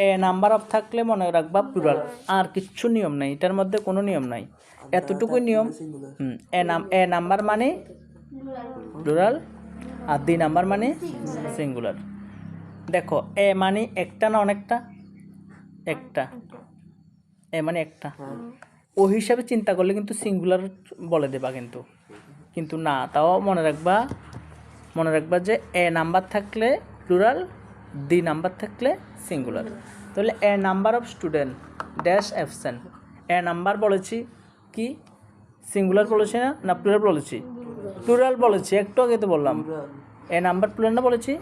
এ নাম্বার অফ থাকলে মনে রাখবা প্লুরাল, আর কিচ্ছু নিয়ম নাই, এটার মধ্যে কোনো নিয়ম নাই, এতটুকুই নিয়ম। এ নাম্বার মানে প্লুরাল আর দি নাম্বার মানে সিঙ্গুলার। দেখো এ মানে একটা না অনেকটা, একটা, এ মানে একটা, ওই হিসাবে চিন্তা করলে কিন্তু সিঙ্গুলার বলে দেবা, কিন্তু কিন্তু না, তাও মনে রাখবা যে এ নাম্বার থাকলে প্লুরাল, দি নাম্বার থাকলে সিঙ্গুলার। তাহলে a number of student dash absent, a number বলেছি কি সিঙ্গুলার বলেছি না প্লুরাল বলেছি? প্লুরাল বলেছি, একটু আগে তো বললাম এ নাম্বার প্লুরাল না বলেছি,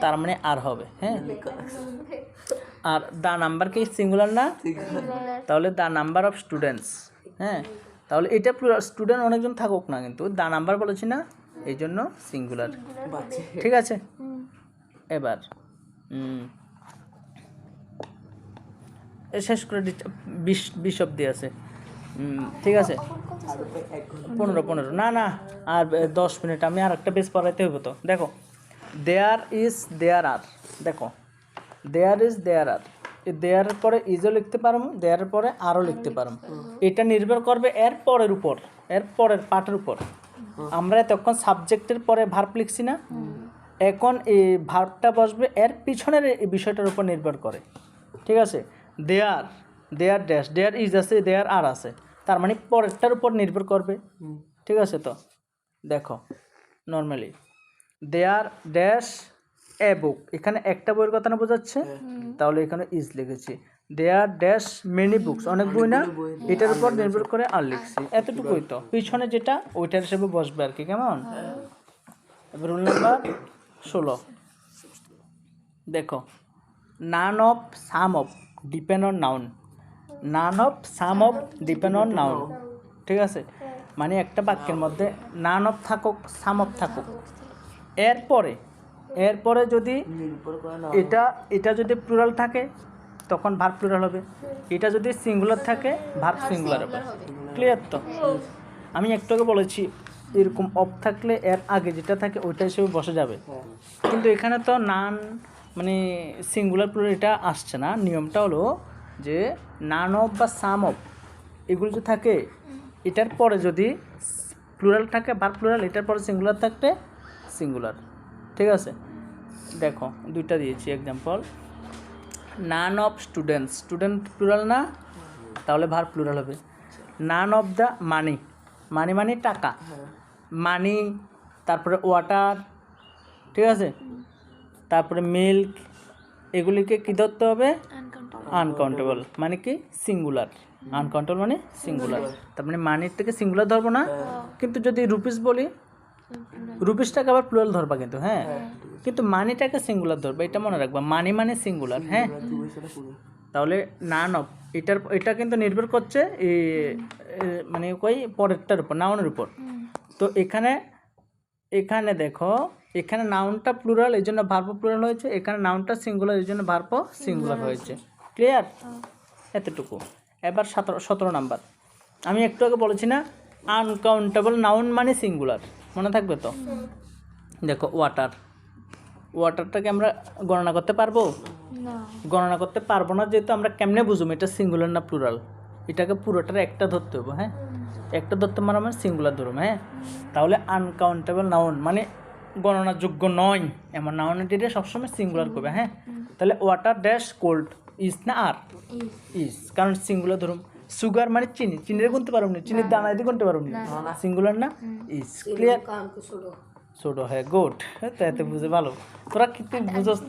তার মানে আর হবে। হ্যাঁ, আর দ্য নাম্বার কি সিঙ্গুলার না? তাহলে দ্য নাম্বার অফ স্টুডেন্টস। হ্যাঁ, তাহলে এটা প্লুরাল, স্টুডেন্ট অনেকজন থাকুক না, কিন্তু দ্য নাম্বার বলেছি না, এই জন্য সিঙ্গুলার। ঠিক আছে, এবার শেষ করে 20 অব্দি আছে। ঠিক আছে, 15 না আর 10 মিনিট, আমি আর একটা বেশ পড়াইতে হইব তো। দেখো দেয়ার ইজ দেয়ার আর, দেখো দেয়ার ইজ দেয়ার আর, দেয়ারের পরে ইজও লিখতে পারবো, দেয়ারের পরে আরও লিখতে পারবো। এটা নির্ভর করবে এর পরের উপর, এর পরের পার্টের উপর। আমরা তখন সাবজেক্টের পরে ভার্ব লিখছি না, এখন এই ভার্বটা বসবে এর পিছনের এই বিষয়টার উপর নির্ভর করে। ঠিক আছে, দেয়ার ড্যাশ, দেয়ার ইজ আছে, দেয়ার আর আছে, তার মানে পরেরটার উপর নির্ভর করবে। ঠিক আছে, তো দেখো নর্মালি দেয়ার ড্যাশ এ বুক, এখানে একটা বইয়ের কথা না বোঝাচ্ছে, তাহলে এখানে ইজ লিখেছি। দেয়ার ড্যাশ মেনি বুকস, অনেক বই না, এটার উপর নির্ভর করে আর লিখছি, এতটুকুই তো, পিছনে যেটা ওইটার হিসেবে বসবে আর কি। কেমন? এবার রুল নাম্বার 16, দেখো নান of some of depend on noun, naan of some of depend on noun. ঠিক আছে, মানে একটা বাক্যের মধ্যে নান অফ থাকুক সাম অফ থাকুক, এরপরে যদি এটা যদি প্লুরাল থাকে তখন ভার্ব প্লুরাল হবে, এটা যদি সিঙ্গুলার থাকে ভার্ব সিঙ্গুলার হবে। ক্লিয়ার তো? আমি একটু আগে বলেছি এরকম অফ থাকলে এর আগে যেটা থাকে ওইটা হিসেবে বসে যাবে, কিন্তু এখানে তো নান মানে সিঙ্গুলার প্লুরাল এটা আসছে না। নিয়মটা হলো যে নান অফ বা সাম অফ এগুলো যে থাকে, এটার পরে যদি প্লুরাল থাকে ভার্ব প্লুরাল, এটার পরে সিঙ্গুলার থাকলে সিঙ্গুলার। ঠিক আছে, দেখো দুইটা দিয়েছি example. None of students, student plural না, তাহলে ভার্ব প্লুরাল হবে। নান অফ দ্য মানি, মানি মানে টাকা, মানি, তারপরে ওয়াটার, ঠিক আছে, তারপরে মিল্ক, এগুলিকে কী ধরতে হবে? আনকাউন্টেবল, মানে কি সিঙ্গুলার, আনকাউন্টেবল মানে সিঙ্গুলার, তার মানে মানির থেকে সিঙ্গুলার ধরবো না। কিন্তু যদি রুপিস বলি, রুপিসটাকে আবার প্লুরাল ধরবা কিন্তু, হ্যাঁ, কিন্তু মানিটাকে সিঙ্গুলার ধরবা, এটা মনে রাখবা, মানি মানে সিঙ্গুলার। হ্যাঁ, তাহলে নান অফ এটা কিন্তু নির্ভর করছে মানে কই পরেরটার উপর, নাউনের উপর। তো এখানে দেখো, এখানে নাউনটা প্লুরাল এই জন্য ভার্ব প্লুরাল হয়েছে, এখানে নাউনটা সিঙ্গুলার এই জন্য ভার্ব সিঙ্গুলার হয়েছে। ক্লিয়ার? এতটুকু। এবার 17 নাম্বার, আমি একটু আগে বলেছি না আনকাউন্টেবল নাউন মানে সিঙ্গুলার, মনে থাকবে তো? দেখো ওয়াটারটাকে আমরা গণনা করতে পারবো? গণনা করতে পারবো না, যেহেতু আমরা কেমনে বুঝবো এটা সিঙ্গুলার না প্লুরাল? এটাকে পুরোটার একটা ধরতে হবে। হ্যাঁ, একটা ধরতে মানে আমরা সিঙ্গুলার ধরবো। হ্যাঁ, তাহলে আনকাউন্টেবল নাউন মানে গণনাযোগ্য নয় এমন নাউনের দিকে সবসময় সিঙ্গুলার করবে। হ্যাঁ, তাহলে ওয়াটার ড্যাশ কোল্ড, ইজ না আর? ইজ, কারণ সিঙ্গুলার ধরুন। সুগার মানে চিনি, চিনিরে গুনতে পারবো না, চিনির দানা দিয়ে গুনতে পারবো না, সিঙ্গুলার না? ইজ। ক্লিয়ার? ছোটো, হ্যাঁ, গুড। তো এতে বুঝে ভালো, তোরা কি তুই বুঝোস,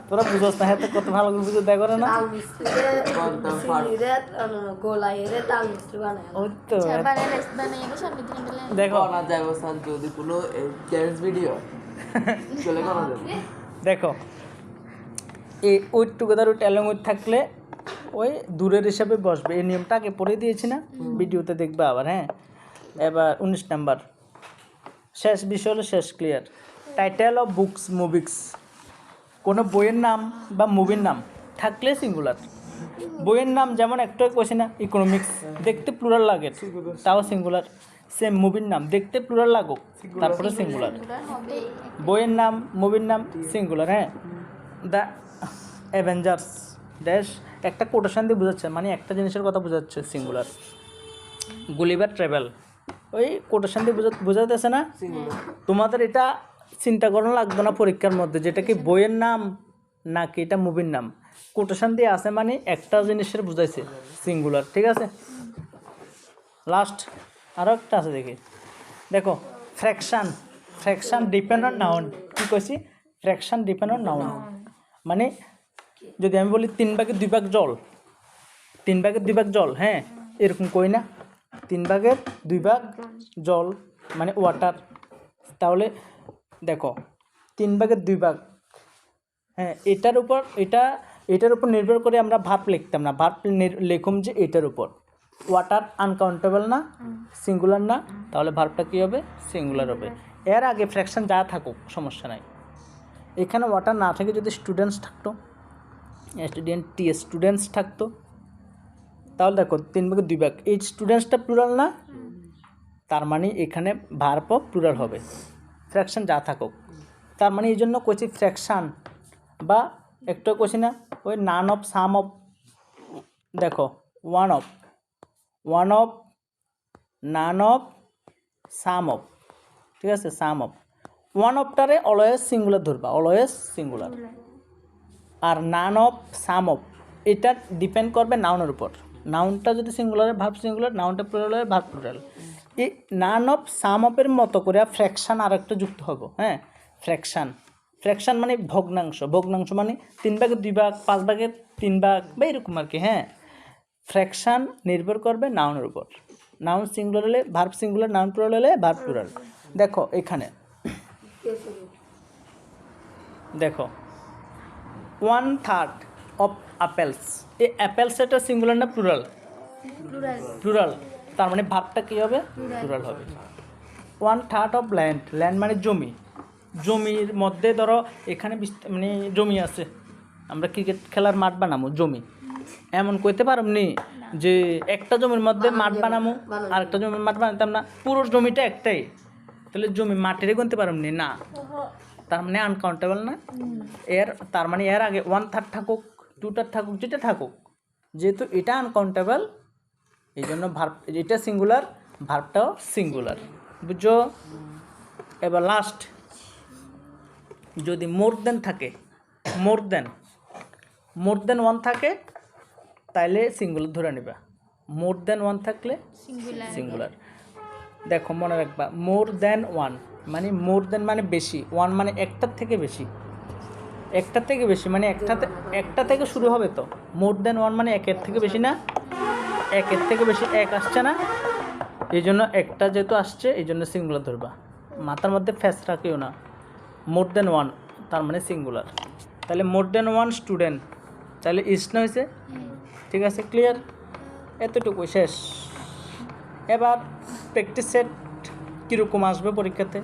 তোরা বুঝোস না, হ্যাঁ তো কত ভালো করে বুঝে দেয় করে না। দেখো দেখো এই with together with along with থাকলে ওই দূরের হিসাবে বসবে, এই নিয়মটা আগে পড়ে দিয়েছি না, ভিডিওতে দেখবে আবার। হ্যাঁ, এবার 19 নাম্বার, শেষ বিষয় হলো শেষ। ক্লিয়ার? টাইটেল অফ বুকস মুভিক্স, কোনো বইয়ের নাম বা মুভির নাম থাকলে সিঙ্গুলার। বইয়ের নাম যেমন একটু কোশ্চেন না ইকোনমিক্স, দেখতে প্লুরাল লাগে তাও সিঙ্গুলার। সেম মুভির নাম দেখতে প্লুরাল লাগুক তারপরে সিঙ্গুলার। বইয়ের নাম মুভির নাম সিঙ্গুলার। হ্যাঁ, অ্যাভেঞ্জার্স ড্যাশ একটা কোটেশন দিয়ে বোঝাচ্ছে, মানে একটা জিনিসের কথা বোঝাচ্ছে সিঙ্গুলার। গুলিভার ট্রাভেল ওই কোটেশন দিয়ে বোঝাতেছে না। তোমাদের এটা চিন্তা করানো লাগবে না পরীক্ষার মধ্যে যেটা কি বইয়ের নাম নাকি এটা মুভির নাম। কোটেশন দিয়ে আছে মানে একটা জিনিসের বুঝাইছে সিঙ্গুলার, ঠিক আছে। লাস্ট আরও একটা আছে দেখি, দেখো fraction. Fraction depend on noun. কী কইছি? ফ্র্যাকশান ডিপেন্ড অন নাউন, মানে যদি আমি বলি 3/2 জল, 3/2 জল, হ্যাঁ এরকম কই না, 3/2 জল মানে ওয়াটার। তাহলে দেখো 3/2, হ্যাঁ এটার উপর নির্ভর করে আমরা ভার্ব লিখতাম না, ভার্ব লিখুম যে এটার উপর। ওয়াটার আনকাউন্টেবল না, সিঙ্গুলার না, তাহলে ভার্বটা কী হবে? সিঙ্গুলার হবে। এর আগে ফ্র্যাকশন যা থাকুক সমস্যা নাই। এখানে ওয়াটার না থেকে যদি স্টুডেন্টস থাকতো, স্টুডেন্টস থাকতো, তাহলে দেখো 3/2 এই স্টুডেন্টসটা প্লুরাল না, তার মানে এখানে ভার্বও প্লুরাল হবে ফ্র্যাকশন যা থাকুক। তার মানে এই জন্য কইছি ফ্র্যাকশান, বা একটা কইছি না ওই নান অফ সাম অফ, দেখো one of none of some of, ঠিক আছে, সাম অফ। ওয়ান অফটারে অলওয়েজ সিঙ্গুলার ধরবা, অলওয়েজ সিঙ্গুলার। আর নান অফ সাম অফ এটা ডিপেন্ড করবে নাউনের উপর। নাউনটা যদি সিঙ্গুলারের ভার্ব সিঙ্গুলার, নাউনটা প্লুরালের ভার্ব প্লুরাল। এই নান অফ সাম অফের মতো করে ফ্র্যাকশান আর একটা যুক্ত হবো, হ্যাঁ ফ্র্যাকশান মানে ভগ্নাংশ মানে 3/2, 5/3 বা এরকম আর কি, হ্যাঁ। ফ্র্যাকশান নির্ভর করবে নাউনের উপর। নাউন সিঙ্গুলার হলে ভার্ব সিঙ্গুলার, নাউন প্লুরাল হলে ভার্ব প্লুরাল। দেখো এখানে দেখো 1/3 অফ অ্যাপেলস, এই অ্যাপেলস এটা সিঙ্গুলার না প্লুরাল? প্লুরাল। তার মানে ভার্বটা কী হবে? প্লুরাল হবে। 1/3 অফ ল্যান্ড মানে জমির মধ্যে ধরো এখানে মানে জমি আছে, আমরা ক্রিকেট খেলার মাঠ বানাবো জমি, এমন কইতে পারবনি যে একটা জমির মধ্যে মাঠ বানাবো আর একটা জমির মাঠ বানাতাম না, পুরো জমিটা একটাই, তাহলে জমি মাটিরে গুনতে পারবনি না, তার মানে আনকাউন্টেবল না। তার মানে এর আগে 1/3 থাকুক, 2/3 থাকুক, যেটা থাকুক, যেহেতু এটা আনকাউন্টেবল এই জন্য ভার্ব এটা সিঙ্গুলার, ভার্বটাও সিঙ্গুলার, বুঝছো? এবার লাস্ট, যদি মোর দেন থাকে, মোর দেন 1 থাকে তাইলে সিঙ্গুলার ধরে নিবা। মোর দেন 1 থাকলে সিঙ্গুলার। দেখো মনে রাখবা, মোর দেন 1 মানে মোর দেন মানে বেশি, 1 মানে একটার থেকে বেশি মানে একটা থেকে শুরু হবে। তো মোর দেন 1 মানে একের থেকে বেশি না, একের থেকে বেশি এক আসছে না, এই জন্য একটা যেহেতু আসছে এই জন্য সিঙ্গুলার ধরবা। মাথার মধ্যে ফ্যাস রাখিও না, মোর দেন 1 তার মানে সিঙ্গুলার। তাহলে মোর দেন 1 স্টুডেন্ট, তাহলে ইস না হয়েছে, ঠিক আছে, ক্লিয়ার? এতটুকু শেষ। এবার প্র্যাকটিস সেট কীরকম আসবে পরীক্ষাতে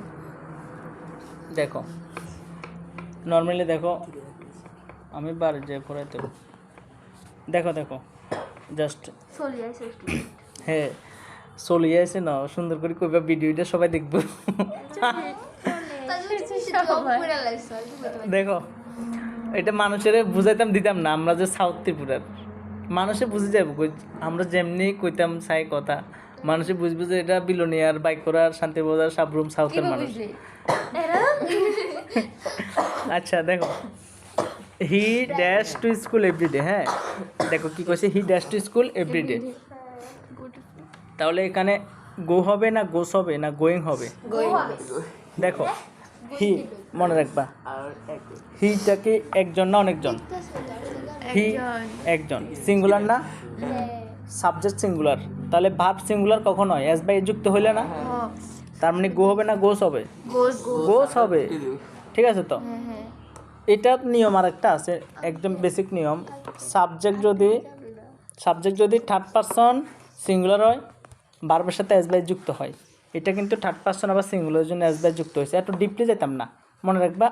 দেখো। নর্মালি দেখো, আমি বাড়ি যাই পড়াইতে, দেখো জাস্ট হ্যাঁ চলে আসে না, সুন্দর করে কইবা, ভিডিওটা সবাই দেখবো। দেখো এটা মানুষের বুঝাইতাম দিতাম না, আমরা যে সাউথ ত্রিপুরার মানুষে বুঝে যাবো, আমরা যেমনি কইতাম চাই কথা, মানুষে বুঝবে যে এটা বিলোনিয়ার, বাইকরার, শান্তিবাজার, সাবরুম সাউথের মানুষ। আচ্ছা দেখো, he dash to school everyday, হ্যাঁ দেখো কি কইছে, he dash to school everyday, তাহলে এখানে গো হবে না গোস হবে না গোয়িং হবে? দেখো হি মনে রাখবা, হিটা কি একজন না অনেকজন? হি একজন, সিঙ্গুলার না, সাবজেক্ট সিঙ্গুলার, তাহলে ভার্ব সিঙ্গুলার কখন হয়? এস বাই যুক্ত হইলে না, তার মানে গো হবে না গোস হবে? গোস হবে, ঠিক আছে। তো এটার নিয়ম আর একটা আছে, একদম বেসিক নিয়ম, সাবজেক্ট যদি থার্ড পারসন সিঙ্গুলার হয়, ভার্বের সাথে এস বাই যুক্ত হয়, এটা কিন্তু থার্ড পারসন আবার সিঙ্গুলার জন্য এস বাই যুক্ত হয়েছে, একটু ডিপলি যেতাম না, মনে রাখবা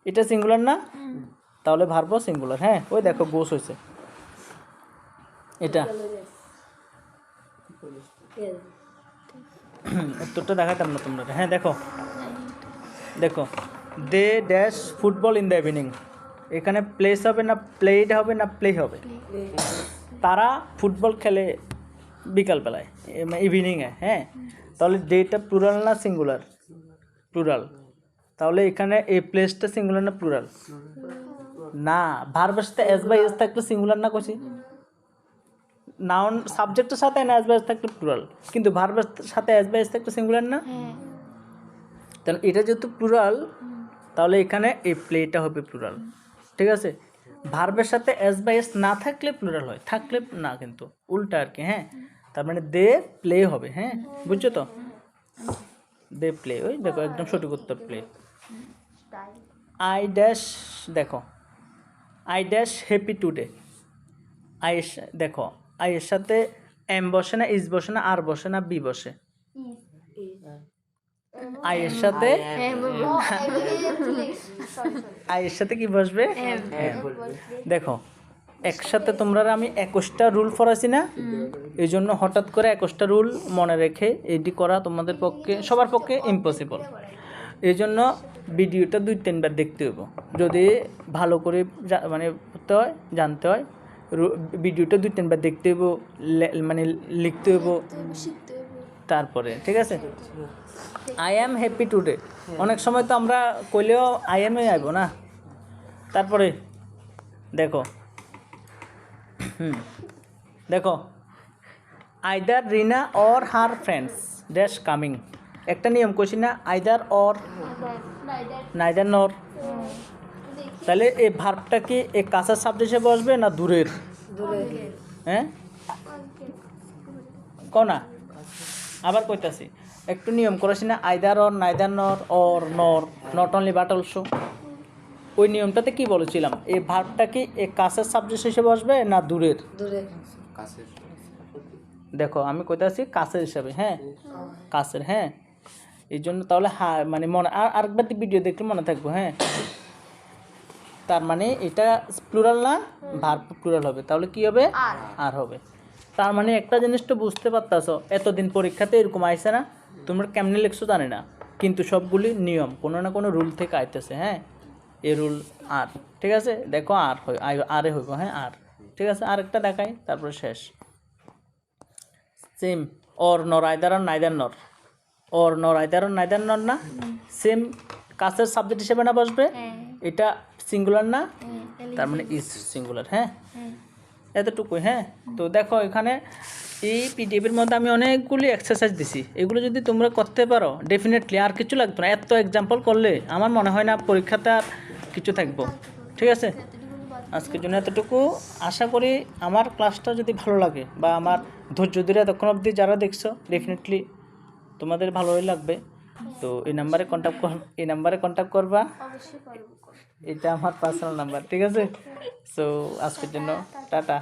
এটা সিঙ্গুলার না, তাহলে ভার্বও সিঙ্গুলার। হ্যাঁ ওই দেখো গোস হয়েছে, এটা উত্তরটা দেখাতাম না তোমরা। হ্যাঁ দেখো they dash football in the evening, এখানে প্লেস হবে না প্লেড হবে না প্লে হবে। তারা ফুটবল খেলে বিকালবেলায় ইভিনিংয়ে, হ্যাঁ। তাহলে ডেটা প্লুরাল না সিঙ্গুলার? প্লুরাল। তাহলে এখানে এই প্লেসটা সিঙ্গুলার না প্লুরাল? না, ভার্বের সাথে এস বাই এস থাকলে সিঙ্গুলার না কইছি? নাউন সাবজেক্টের সাথে এস বাই এস থাকলে প্লুরাল, কিন্তু ভার্বের সাথে এস বাই এস থাকলে সিঙ্গুলার না? তাহলে এটা যেহেতু প্লুরাল, তাহলে এখানে এই প্লেটা হবে প্লুরাল, ঠিক আছে। ভার্বের সাথে এস বাই এস না থাকলে প্লুরাল হয়, থাকলে না, কিন্তু উল্টা আর কি, হ্যাঁ। তার মানে দে প্লে হবে, হ্যাঁ, বুঝছো তো? দে প্লে, ওই দেখো একদম সঠিক উত্তর, প্লে। আই ড্যাশ, দেখো I dash happy today. I দেখো আই এর সাথে এম বসে না, ইজ বসে না, আর বসে না, বি বসে? আই এর সাথে আই এর সাথে কি বসবে? দেখো একসাথে তোমরা আমি 21টা রুল পড়াইছি না, এই জন্য হঠাৎ করে 21টা রুল মনে রেখে এটি করা তোমাদের পক্ষে, সবার পক্ষে ইম্পসিবল। এই জন্য ভিডিওটা 2-3 বার দেখতে হবে, যদি ভালো করে মানে করতে হয়, জানতে হয়। ভিডিওটা 2-3 বার দেখতে হইব, মানে লিখতে হইব, তারপরে, ঠিক আছে। আই অ্যাম হ্যাপি টুডে, অনেক সময় তো আমরা কইলেও আই এম এ আইব না। তারপরে দেখো দেখো either Rina or her friends dash coming. একটা নিয়ম কইছি না, আইদার অর, নাইদার নর। তাহলে এই ভার্বটা কি এই কাছের সাবজেক্ট হিসেবে বসবে না দূরের? হ্যাঁ কনা আবার কইতাছি, একটু নিয়ম করেছি না, either or, neither nor, or নর, নট অনলি বাট অলসো। ওই নিয়মটাতে কি বলেছিলাম, এই ভার্বটা কি এই কাছের সাবজেক্ট হিসেবে বসবে না দূরের? দেখো আমি কইতাছি কাছের হিসাবে, হ্যাঁ, কাছের, হ্যাঁ। এই জন্য তাহলে মানে মনে আরেকবার ভিডিও দেখলে মনে থাকবো, হ্যাঁ। তার মানে এটা প্লুরাল না, ভার্ব প্লুরাল হবে, তাহলে কি হবে? আর হবে। তার মানে একটা জিনিস তো বুঝতে পারতাছো, এতদিন পরীক্ষাতে এরকম আইছে না, তোমরা কেমনে লিখছো জানি না, কিন্তু সবগুলি নিয়ম কোনো না কোনো রুল থেকে আইতেছে, হ্যাঁ। এ রুল আর, ঠিক আছে। দেখো আর আরে হইব, হ্যাঁ, আর, ঠিক আছে। আরেকটা দেখাই, তারপরে শেষ। Same or nor, either or neither nor, or nor either or neither nor না, সেম কাছের সাবজেক্ট হিসেবে না বসবে? এটা সিঙ্গুলার না, তার মানে ইজ সিঙ্গুলার, হ্যাঁ। এতটুকুই, হ্যাঁ। তো দেখো এখানে এই পিডিএফের মধ্যে আমি অনেকগুলি এক্সারসাইজ দিছি, এগুলো যদি তোমরা করতে পারো ডেফিনেটলি আর কিছু লাগবে না। এত এক্সাম্পল করলে আমার মনে হয় না পরীক্ষাতে আর কিছু থাকবো, ঠিক আছে। আজকের জন্য এতটুকু। আশা করি আমার ক্লাসটা যদি ভালো লাগে বা আমার ধৈর্য ধরে এতক্ষণ অবধি যারা দেখছো, ডেফিনেটলি তোমাদের ভালোই লাগবে। তো এই নাম্বারে কন্ট্যাক্ট করবা, এটা আমার পার্সোনাল নাম্বার, ঠিক আছে। সো আজকের জন্য টাটা।